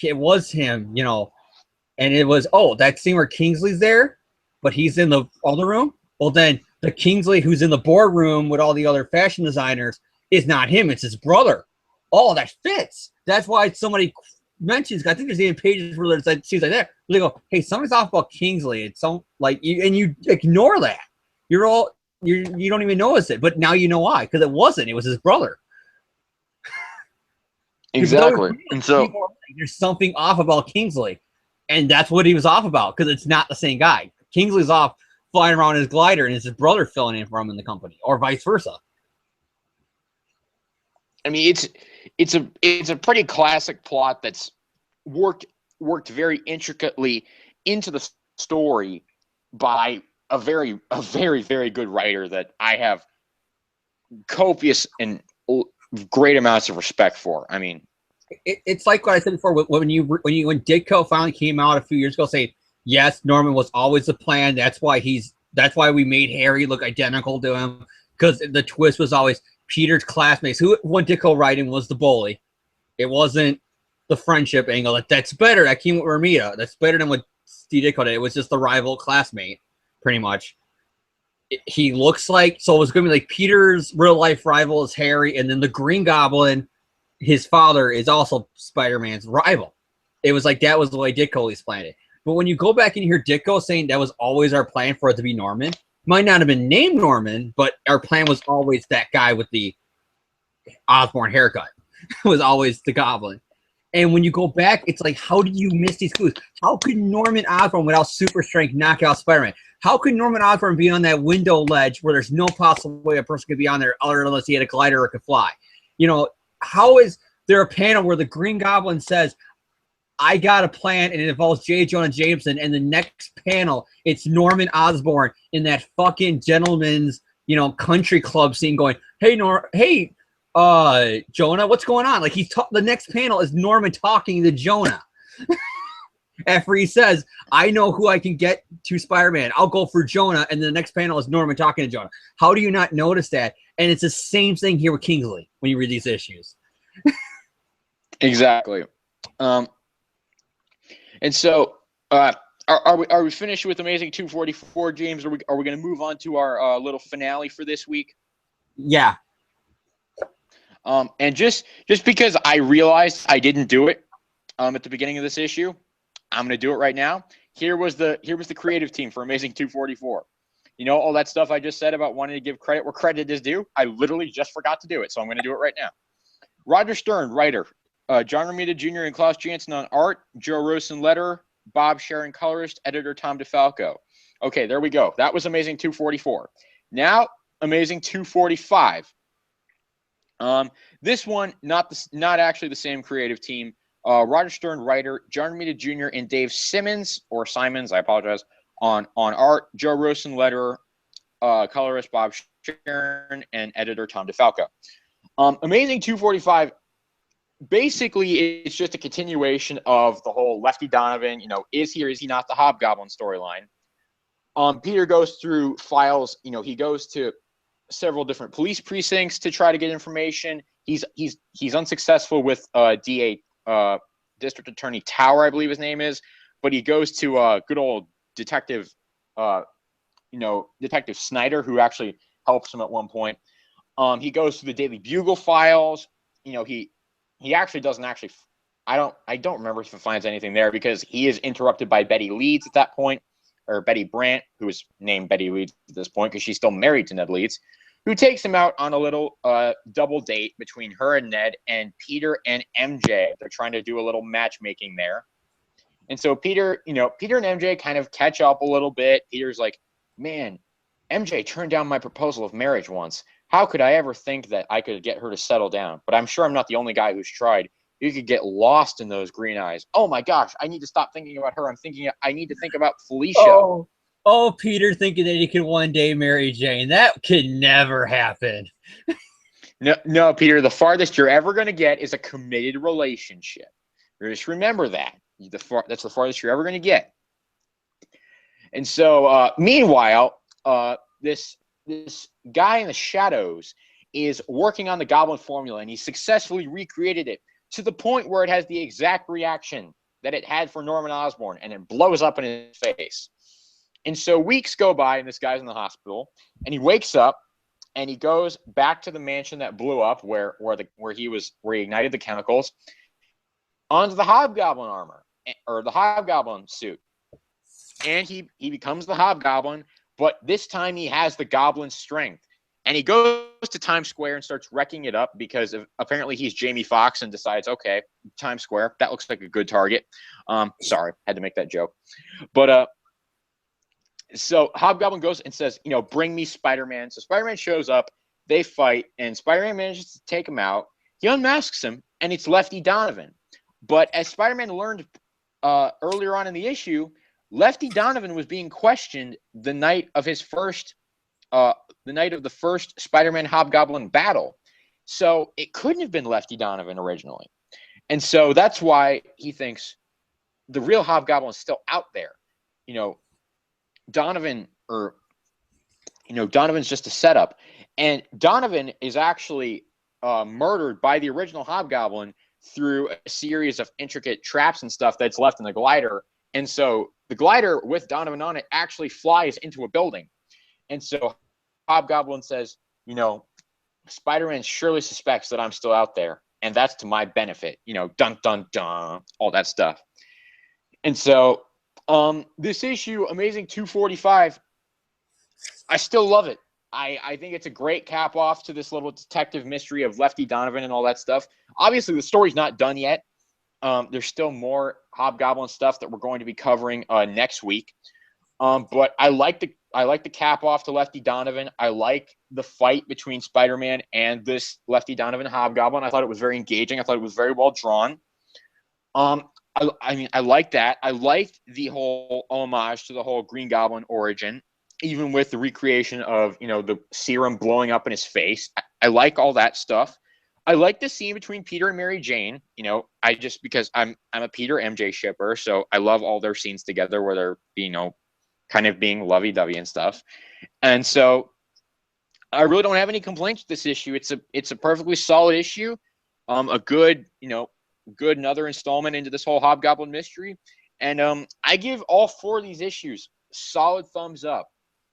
it was him, and it was, that scene where Kingsley's there, but he's in the other room. Well, then the Kingsley who's in the boardroom with all the other fashion designers is not him, it's his brother. Oh, that fits. That's why somebody mentions, I think there's even pages where there's like scenes like that. They go, hey, something's off about Kingsley. It's so you ignore that. You don't even notice it, but now you know why, because it was his brother. Exactly. And so there's something off about Kingsley, and that's what he was off about, because it's not the same guy. Kingsley's off flying around his glider, and it's his brother filling in for him in the company, or vice versa. I mean, it's a pretty classic plot that's worked very intricately into the story by a very very good writer that I have copious and great amounts of respect for. I mean, it's like what I said before when Ditko finally came out a few years ago saying, yes, Norman was always the plan. That's why we made Harry look identical to him, because the twist was always Peter's classmates. When Ditko writing was the bully. It wasn't the friendship angle. That's better. That came with Ramita. That's better than what Steve Ditko did. It was just the rival classmate, pretty much. He looks like, so it was going to be like Peter's real life rival is Harry, and then the Green Goblin, his father, is also Spider-Man's rival. It was like that was the way Ditko explained it. But when you go back and you hear Ditko saying that was always our plan for it to be Norman, might not have been named Norman, but our plan was always that guy with the Osborn haircut was always the Goblin. And when you go back, it's like, how did you miss these clues? How could Norman Osborn, without super strength, knock out Spider-Man? How could Norman Osborn be on that window ledge where there's no possible way a person could be on there other unless he had a glider or could fly? How is there a panel where the Green Goblin says, I got a plan, and it involves J. Jonah Jameson, and the next panel, it's Norman Osborn in that fucking gentleman's, country club scene going, hey, Jonah, what's going on? Like the next panel is Norman talking to Jonah. After he says, I know who I can get to Spider-Man. I'll go for Jonah. And then the next panel is Norman talking to Jonah. How do you not notice that? And it's the same thing here with Kingsley when you read these issues. Exactly. And so are we finished with Amazing 244, James? Are we going to move on to our little finale for this week? Yeah. And just because I realized I didn't do it at the beginning of this issue, I'm going to do it right now. Here was the creative team for Amazing 244. You know, all that stuff I just said about wanting to give credit where credit is due, I literally just forgot to do it, so I'm going to do it right now. Roger Stern, writer. John Romita Jr. and Klaus Janson on art. Joe Rosen, letter. Bob Sharon, colorist. Editor Tom DeFalco. Okay, there we go. That was Amazing 244. Now, Amazing 245. This one, not actually the same creative team. Roger Stern, writer. John Romita Jr. and Dave Simmons, or Simons, I apologize, on art. Joe Rosen, letterer. Colorist Bob Sharon, and editor Tom DeFalco. Amazing 245. Basically, it's just a continuation of the whole Lefty Donovan, is he or is he not the Hobgoblin storyline. Peter goes through files, he goes to several different police precincts to try to get information. He's unsuccessful with DA District Attorney Tower, I believe his name is, but he goes to good old Detective Detective Snyder, who actually helps him at one point. He goes to the Daily Bugle files. He actually doesn't actually. I don't remember if he finds anything there because he is interrupted by Betty Leeds at that point, or Betty Brant, who is named Betty Leeds at this point because she's still married to Ned Leeds, who takes him out on a little double date between her and Ned and Peter and MJ. They're trying to do a little matchmaking there. And so Peter and MJ kind of catch up a little bit. Peter's like, man, MJ turned down my proposal of marriage once. How could I ever think that I could get her to settle down? But I'm sure I'm not the only guy who's tried. You could get lost in those green eyes. Oh my gosh, I need to stop thinking about her. I need to think about Felicia. Oh, Peter thinking that he could one day marry Jane. That could never happen. No, Peter, the farthest you're ever going to get is a committed relationship. Just remember that. That's the farthest you're ever going to get. And so, meanwhile, this guy in the shadows is working on the Goblin formula, and he successfully recreated it to the point where it has the exact reaction that it had for Norman Osborn, and it blows up in his face. And so weeks go by, and this guy's in the hospital, and he wakes up, and he goes back to the mansion that blew up, where he ignited the chemicals, onto the Hobgoblin armor, or the Hobgoblin suit, and he becomes the Hobgoblin. But this time he has the Goblin strength. And he goes to Times Square and starts wrecking it up because apparently he's Jamie Foxx and decides, okay, Times Square, that looks like a good target. Sorry, had to make that joke. But so Hobgoblin goes and says, bring me Spider-Man. So Spider-Man shows up, they fight, and Spider-Man manages to take him out. He unmasks him, and it's Lefty Donovan. But as Spider-Man learned earlier on in the issue, Lefty Donovan was being questioned the night of the first Spider-Man Hobgoblin battle. So it couldn't have been Lefty Donovan originally. And so that's why he thinks the real Hobgoblin is still out there. Donovan's just a setup. And Donovan is actually murdered by the original Hobgoblin through a series of intricate traps and stuff that's left in the glider. And so the glider with Donovan on it actually flies into a building. And so Hobgoblin says, Spider-Man surely suspects that I'm still out there, and that's to my benefit, dun, dun, dun, all that stuff. And so this issue, Amazing 245, I still love it. I think it's a great cap off to this little detective mystery of Lefty Donovan and all that stuff. Obviously, the story's not done yet. There's still more Hobgoblin stuff that we're going to be covering next week. But I like the cap off to Lefty Donovan. I like the fight between Spider-Man and this Lefty Donovan Hobgoblin. I thought it was very engaging. I thought it was very well drawn. I like that. I liked the whole homage to the whole Green Goblin origin, even with the recreation of the serum blowing up in his face. I like all that stuff. I like the scene between Peter and Mary Jane. You know, because I'm a Peter MJ shipper, so I love all their scenes together where they're, you know, kind of being lovey-dovey and stuff. And so I really don't have any complaints with this issue. It's a perfectly solid issue. A good, you know, good another installment into this whole Hobgoblin mystery. And I give all 4 of these issues solid thumbs up.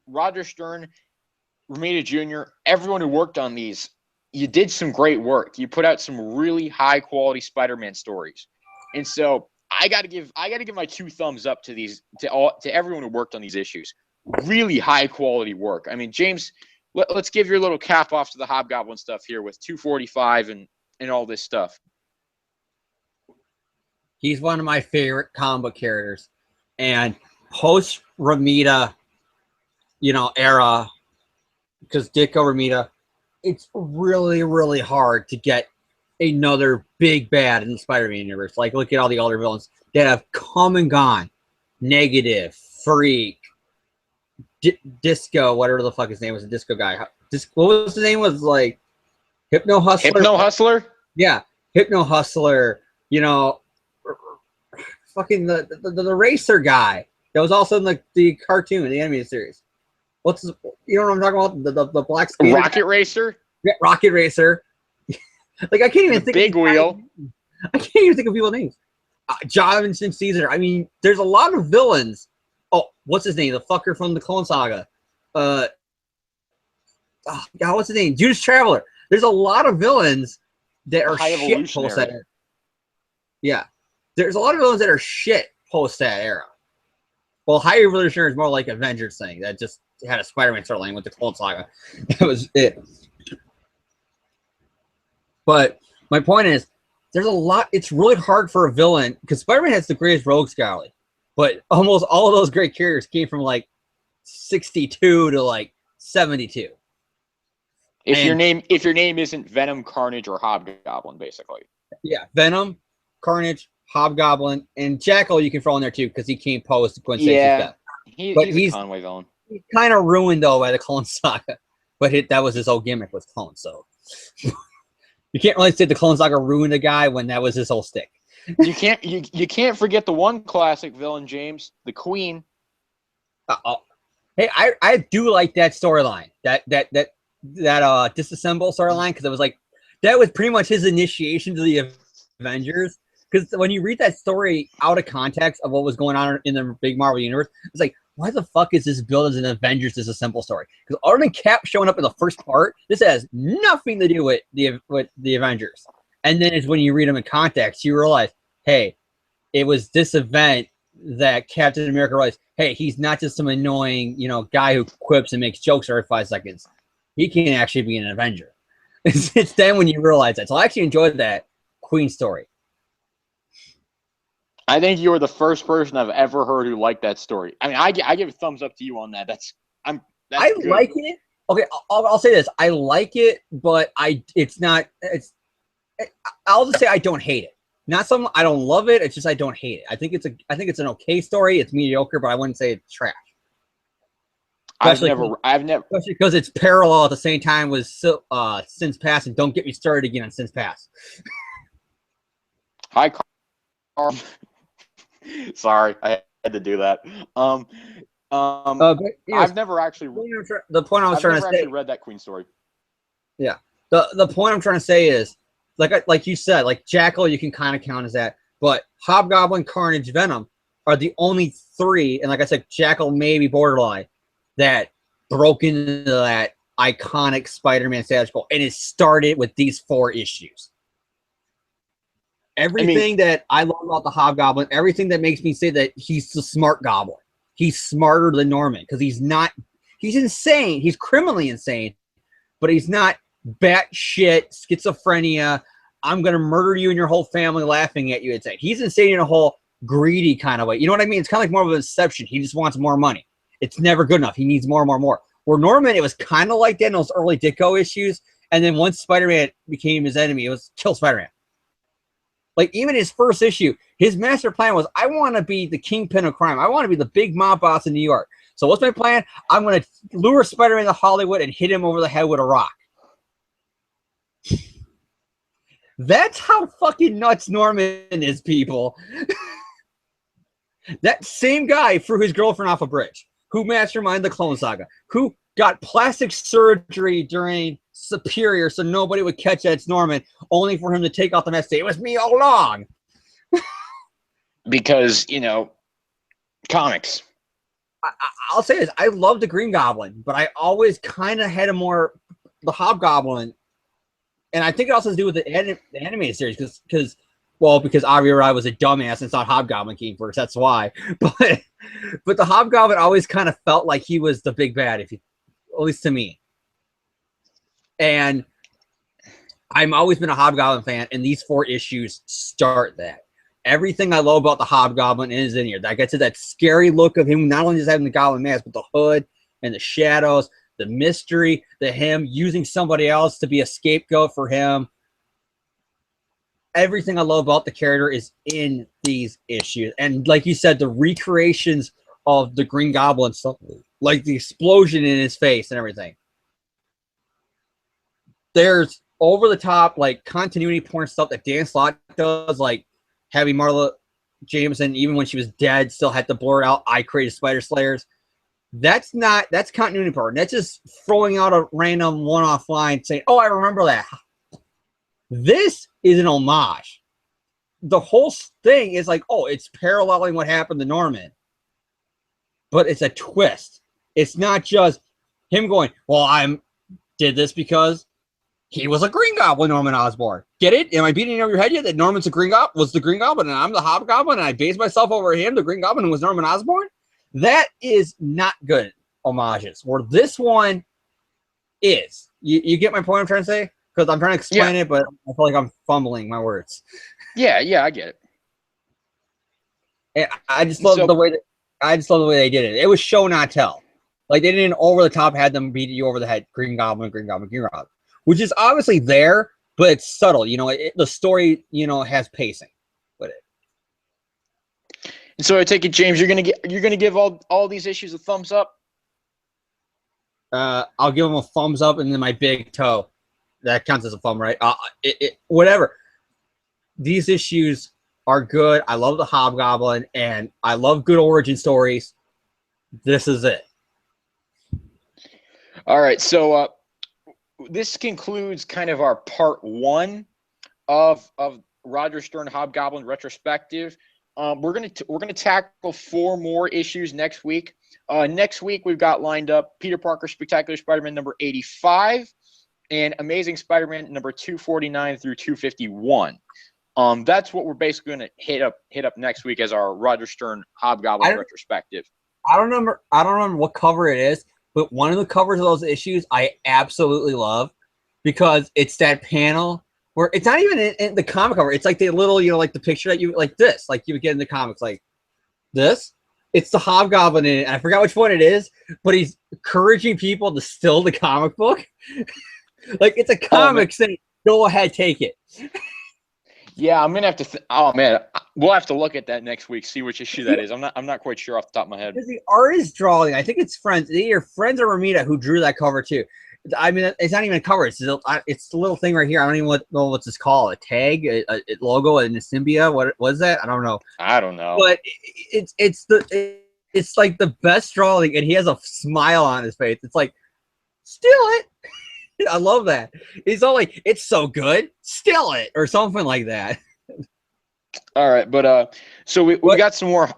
Roger Stern, Romita Jr., everyone who worked on these, you did some great work. You put out some really high quality Spider-Man stories. And so I gotta give my 2 thumbs up to these, to everyone who worked on these issues. Really high quality work. I mean, James, let's give your little cap off to the Hobgoblin stuff here with 245 and all this stuff. He's one of my favorite comic book characters, and post Romita, you know, era, because Ditko Romita, it's really, really hard to get another big bad in the Spider-Man universe. Like, look at all the other villains that have come and gone. Negative, Freak, Disco, whatever the fuck his name was, the Disco guy. What was the name? Was like Hypno Hustler? Hypno Hustler? Yeah, Hypno Hustler. You know, fucking the racer guy that was also in the cartoon, the animated series. What's his, you know what I'm talking about? The black skater Rocket Racer? Yeah, Rocket Racer. Like, I can't even think Big Wheel. I can't even think of people's names. Jonathan Caesar. I mean, there's a lot of villains. Oh, what's his name? The fucker from the Clone Saga. Oh God, what's his name? Judas Traveler. There's a lot of villains that are shit post that era. Yeah. There's a lot of villains that are shit post that era. Well, High Evolutionary is more like Avengers thing that just had a Spider-Man storyline with the Clone Saga. That was it. But my point is, there's a lot. It's really hard for a villain because Spider-Man has the greatest rogues gallery, but almost all of those great characters came from like 62 to like 72. If your name isn't Venom, Carnage, or Hobgoblin, basically. Yeah, Venom, Carnage, Hobgoblin, and Jackal you can throw in there too because he came post Gwen Stacy's death. He's a Conway villain. He's kind of ruined though by the Clone Saga, but that was his whole gimmick with clones. So you can't really say the Clone Saga ruined a guy when that was his whole stick. You can't forget the one classic villain, James, the Queen. Hey, I do like that storyline. That disassemble storyline because it was like that was pretty much his initiation to the Avengers. Because when you read that story out of context of what was going on in the big Marvel universe, it's like, why the fuck is this billed as an Avengers disassemble story? Because other than Cap showing up in the first part, this has nothing to do with the Avengers. And then it's when you read them in context, you realize, hey, it was this event that Captain America realized, hey, he's not just some annoying, you know, guy who quips and makes jokes every 5 seconds. He can actually be an Avenger. It's then when you realize that. So I actually enjoyed that Queen story. I think you were the first person I've ever heard who liked that story. I mean, I give a thumbs up to you on that. I good. Like it. Okay, I'll say this. I like it, but I'll just say I don't hate it. Not some. I don't love it. It's just I don't hate it. I think it's an okay story. It's mediocre, but I wouldn't say it's trash. I've never, especially because it's parallel at the same time with Sins Past, and don't get me started again on Sins Past. Hi, Carl. Sorry, I had to do that. I've never actually. The point I was trying to say. I've never actually read that Queen story. Yeah, the point I'm trying to say is, like you said, like Jackal, you can kind of count as that, but Hobgoblin, Carnage, Venom are the only 3, and like I said, Jackal maybe borderline that broke into that iconic Spider-Man status quo, and it started with these 4 issues. Everything that I love about the Hobgoblin, everything that makes me say that he's the smart goblin. He's smarter than Norman because he's insane. He's criminally insane, but he's not batshit schizophrenia. I'm going to murder you and your whole family laughing at you. It's like he's insane in a whole greedy kind of way. You know what I mean? It's kind of like more of an inception. He just wants more money. It's never good enough. He needs more and more and more. Where Norman, it was kind of like that in those early Ditko issues. And then once Spider-Man became his enemy, it was kill Spider-Man. Like, even his first issue, his master plan was, I want to be the kingpin of crime. I want to be the big mob boss in New York. So what's my plan? I'm going to lure Spider-Man to Hollywood and hit him over the head with a rock. That's how fucking nuts Norman is, people. That same guy threw his girlfriend off a bridge, who masterminded the Clone Saga, who got plastic surgery during Superior so nobody would catch that it's Norman, only for him to take off the mask and say, it was me all along. Because, comics. I'll say this. I love the Green Goblin, but I always kind of had the Hobgoblin. And I think it also has to do with the animated series because Avi Arad was a dumbass and thought Hobgoblin came first. That's why. But the Hobgoblin always kind of felt like he was the big bad, at least to me. And I've always been a Hobgoblin fan, and these 4 issues start that. Everything I love about the Hobgoblin is in here. That gets to that scary look of him, not only just having the Goblin mask, but the hood and the shadows, the mystery, him using somebody else to be a scapegoat for him. Everything I love about the character is in these issues. And like you said, the recreations of the Green Goblin stuff, like the explosion in his face and everything. There's over-the-top, like, continuity porn stuff that Dan Slott does, like having Marla Jameson, even when she was dead, still had to blur out, I created Spider Slayers. That's continuity porn. That's just throwing out a random one-off line saying, oh, I remember that. This is an homage. The whole thing is like, oh, it's paralleling what happened to Norman. But it's a twist. It's not just him going, well, did this because he was a Green Goblin, Norman Osborn. Get it? Am I beating it over your head yet that Norman's the Green Goblin, and I'm the Hobgoblin, and I based myself over him, the Green Goblin, who was Norman Osborn? That is not good homages. Where this one is. You get my point I'm trying to say? Because I'm trying to explain it, but I feel like I'm fumbling my words. Yeah, I get it. And I just love the way they did it. It was show not tell. Like they didn't over the top had them beat you over the head. Green Goblin, which is obviously there, but it's subtle. The story has pacing with it. And so I take it, James, you're gonna give all these issues a thumbs up. I'll give them a thumbs up, and then my big toe. That counts as a thumb, right? Whatever. These issues are good. I love the Hobgoblin, and I love good origin stories. This is it. All right, so this concludes kind of our part 1 of Roger Stern Hobgoblin retrospective. We're gonna tackle 4 more issues next week. Next week we've got lined up Peter Parker Spectacular Spider-Man number 85 and Amazing Spider-Man number 249 through 251. That's what we're basically gonna hit up next week as our Roger Stern Hobgoblin retrospective. I don't remember what cover it is, but one of the covers of those issues I absolutely love because it's that panel where it's not even in the comic cover. It's like the little, like the picture that you like this, like you would get in the comics, like this. It's the Hobgoblin in it. I forgot which one it is, but he's encouraging people to steal the comic book. Like it's a comic saying, "Go ahead, take it." Yeah, I'm gonna have to. Oh man, we'll have to look at that next week. See which issue that is. I'm not quite sure off the top of my head. Because the artist drawing, I think it's either Friends or Ramita who drew that cover too. I mean, it's not even a cover. It's the little thing right here. I don't even know what's this called. A tag, a logo, a Symbia. What was that? I don't know. But it's like the best drawing, and he has a smile on his face. It's like, steal it. I love that. He's all like, it's so good, steal it, or something like that. All right, but so we got some more.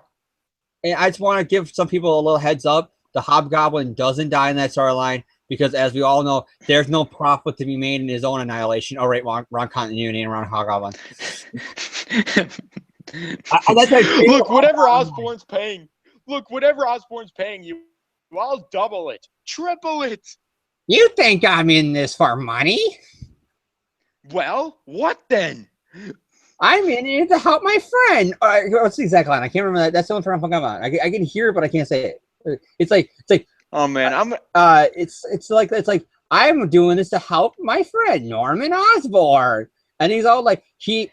And I just want to give some people a little heads up. The Hobgoblin doesn't die in that storyline because, as we all know, there's no profit to be made in his own annihilation. Oh, right, wrong continuity and wrong Hobgoblin. Look, whatever Osborn's paying. Look, whatever Osborn's paying you, I'll double it, triple it. You think I'm in this for money? Well, what then? I'm in it to help my friend. What's the exact line? I can't remember that. That's the one from Hobgoblin. I can hear it, but I can't say it. It's like. Oh man, it's like I'm doing this to help my friend Norman Osborn, and he's all like,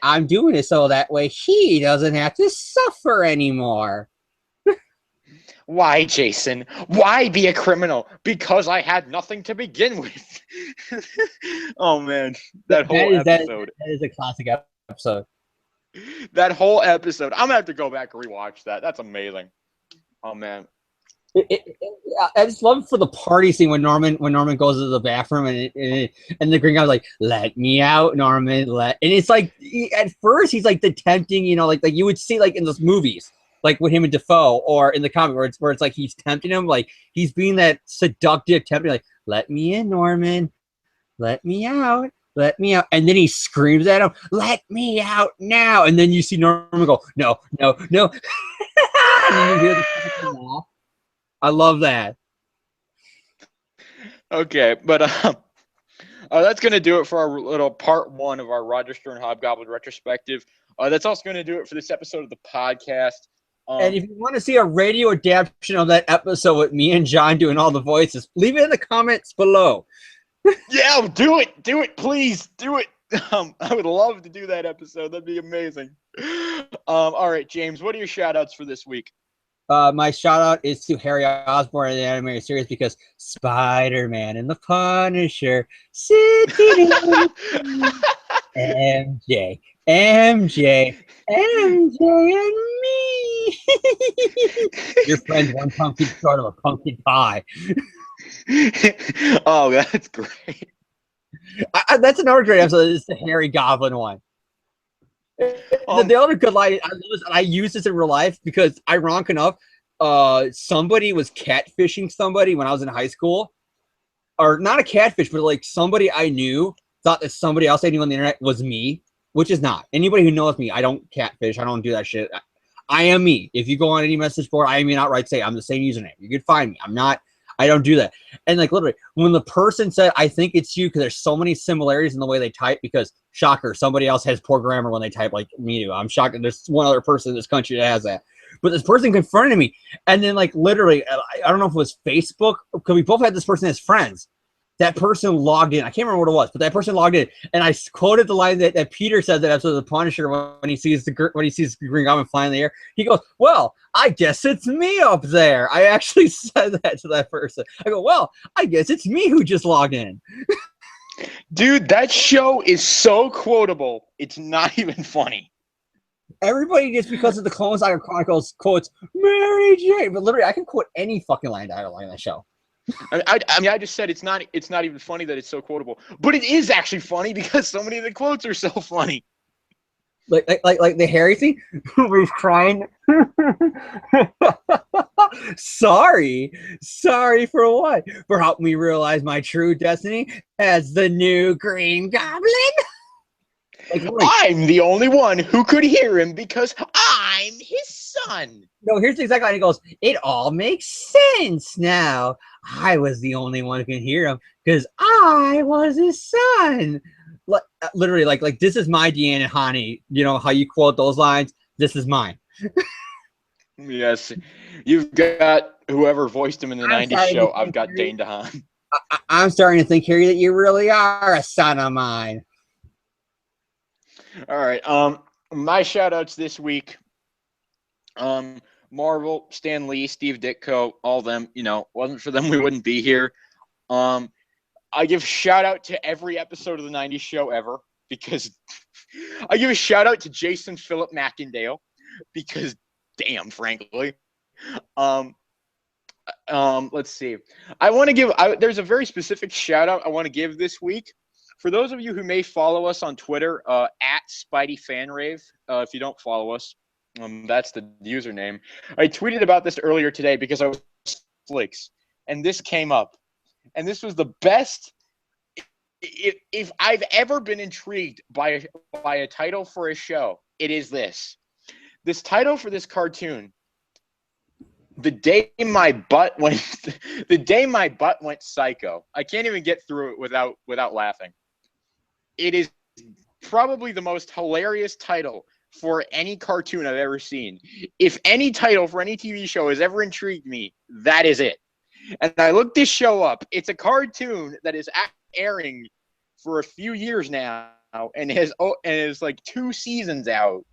I'm doing it so that way he doesn't have to suffer anymore. Why, Jason? Why be a criminal? Because I had nothing to begin with. Oh man, that whole episode. That is a classic episode. That whole episode. I'm gonna have to go back and rewatch that. That's amazing. Oh man. I just love for the party scene when Norman goes to the bathroom and the green guy's like, "Let me out, Norman." And it's like at first he's like the tempting, like you would see like in those movies, like with him and Defoe, or in the comic where it's like he's tempting him, like he's being that seductive tempting, like, "Let me in, Norman. Let me out. Let me out." And then he screams at him, "Let me out now!" And then you see Norman go, "No, no, no." And then you hear the laugh. I love that. Okay, but that's going to do it for our little part 1 of our Roger Stern Hobgoblin retrospective. That's also going to do it for this episode of the podcast. And if you want to see a radio adaptation of that episode with me and John doing all the voices, leave it in the comments below. Yeah, do it, please, do it. I would love to do that episode. That'd be amazing. All right, James, what are your shout-outs for this week? My shout out is to Harry Osborn in the animated series because Spider-Man and the Punisher sitting MJ, MJ, MJ, and me. Your friend's one pumpkin short of a pumpkin pie. Oh, that's great. That's another great episode. It's the Harry Goblin one. The other good line, I use this in real life because, ironic enough, somebody was catfishing somebody when I was in high school, or not a catfish, but like somebody I knew thought that somebody else I knew on the internet was me, which is not. Anybody who knows me, I don't catfish. I don't do that shit. I am me. If you go on any message board, I am me. Outright say I'm the same username. You can find me. I'm not. I don't do that. And like literally, when the person said, "I think it's you," because there's so many similarities in the way they type. Because shocker, somebody else has poor grammar when they type like me do. I'm shocked that there's one other person in this country that has that. But this person confronted me, and then like literally, I don't know if it was Facebook, because we both had this person as friends. That person logged in. I can't remember what it was, but that person logged in, and I quoted the line that Peter said that episode of The Punisher when he sees the Green Goblin flying in the air. He goes, "Well, I guess it's me up there." I actually said that to that person. I go, "Well, I guess it's me who just logged in." Dude, that show is so quotable. It's not even funny. Everybody, just because of the Clone Saga Chronicles, quotes Mary Jane, but literally, I can quote any fucking line dialogue in that show. I mean, I just said it's not even funny that it's so quotable, but it is actually funny because so many of the quotes are so funny. Like the Harry thing, where he's crying. Sorry for what? For helping me realize my true destiny as the new Green Goblin. I'm the only one who could hear him because I'm his son. No, here's the exact line. He goes, "It all makes sense now. I was the only one who can hear him because I was his son." Literally, like this is my Deanna Honey. You know how you quote those lines? This is mine. Yes, you've got whoever voiced him in the '90s show. I've got Dane DeHaan. I'm starting to think, Harry, that you really are a son of mine. All right. My shout outs this week. Marvel, Stan Lee, Steve Ditko, all them, wasn't for them, we wouldn't be here. I give shout out to every episode of the 90s show ever because I give a shout out to Jason Philip Mackendale because damn, frankly. Let's see. I want to give, there's a very specific shout out I want to give this week. For those of you who may follow us on Twitter, at SpideyFanRave, if you don't follow us, that's the username. I tweeted about this earlier today because I was Netflix, and this came up. And this was the best. If I've ever been intrigued by a title for a show, it is this. This title for this cartoon, the day my butt went psycho. I can't even get through it without laughing. It is probably the most hilarious title for any cartoon I've ever seen. If any title for any TV show has ever intrigued me, that is it. And I looked this show up. It's a cartoon that is airing for a few years now and is like 2 seasons out.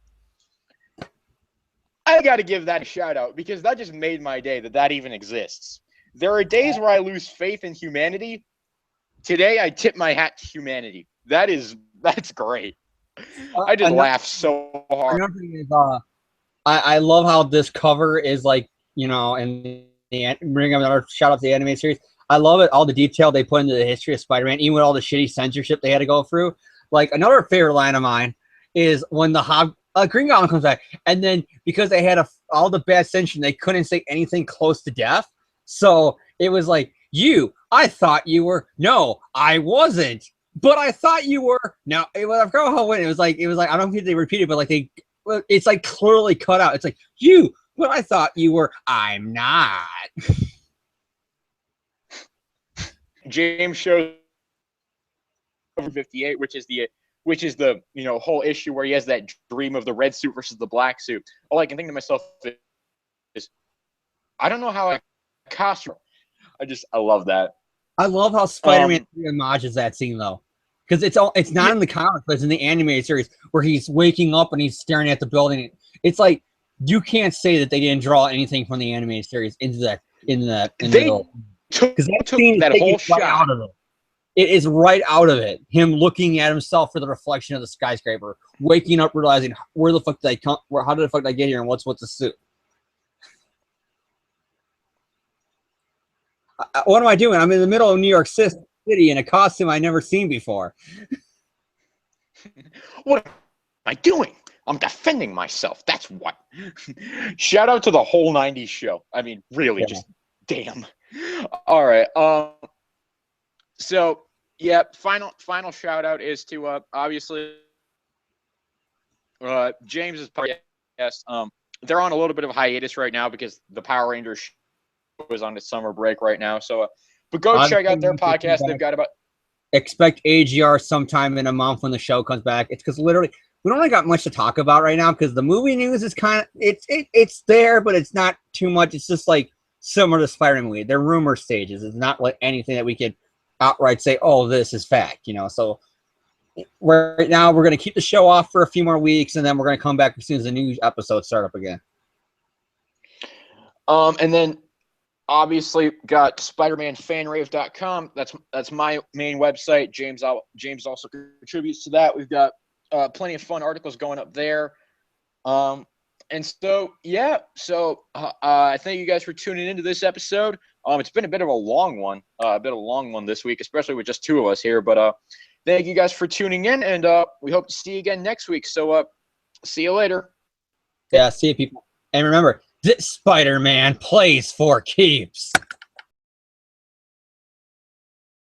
I got to give that a shout out because that just made my day that even exists. There are days where I lose faith in humanity. Today, I tip my hat to humanity. That's great. I just laugh so hard. Another thing is, I love how this cover is like, you know, and bring up another shout out to the anime series. I love it, all the detail they put into the history of Spider-Man, even with all the shitty censorship they had to go through. Like, another favorite line of mine is when the Green Goblin comes back, and then because they had all the bad censorship, they couldn't say anything close to death. So it was like, I thought you were. No, I wasn't. But I thought you were. No, I forgot how it was like. I don't know if they repeated, but like it's like clearly cut out. It's like but I thought you were. I'm not. James shows 58, which is the whole issue where he has that dream of the red suit versus the black suit. All I can think to myself is, I don't know how I costume. I love that. I love how Spider-Man homages that scene though, because it's not in the comics, but it's in the animated series where he's waking up and he's staring at the building. It's like you can't say that they didn't draw anything from the animated series into that because that scene that whole shot out of it. It is right out of it. Him looking at himself for the reflection of the skyscraper, waking up, realizing where the fuck did I come? How did the fuck did I get here? And what's the suit? What am I doing? I'm in the middle of New York City in a costume I've never seen before. What am I doing? I'm defending myself. That's what. Shout out to the whole 90s show. I mean, really, just damn. All right. So, yeah, final shout out is to obviously James's podcast. They're on a little bit of a hiatus right now because the Power Rangers was on its summer break right now. So, but go check out their podcast. They've got about expect AGR sometime in a month when the show comes back. It's because literally we don't really got much to talk about right now because the movie news is kind of it's there, but it's not too much. It's just like similar to Spider-Man movie. They're rumor stages. It's not like anything that we could outright say, oh, this is fact, So right now we're going to keep the show off for a few more weeks, and then we're going to come back as soon as the new episodes start up again. And then obviously got SpiderManFanRave.com. That's my main website. James also contributes to that. We've got plenty of fun articles going up there. And so, yeah, I thank you guys for tuning into this episode. It's been a bit of a long one, this week, especially with just two of us here. But thank you guys for tuning in, and we hope to see you again next week. So, see you later. Yeah, see you, people. And remember, this Spider-Man plays for keeps.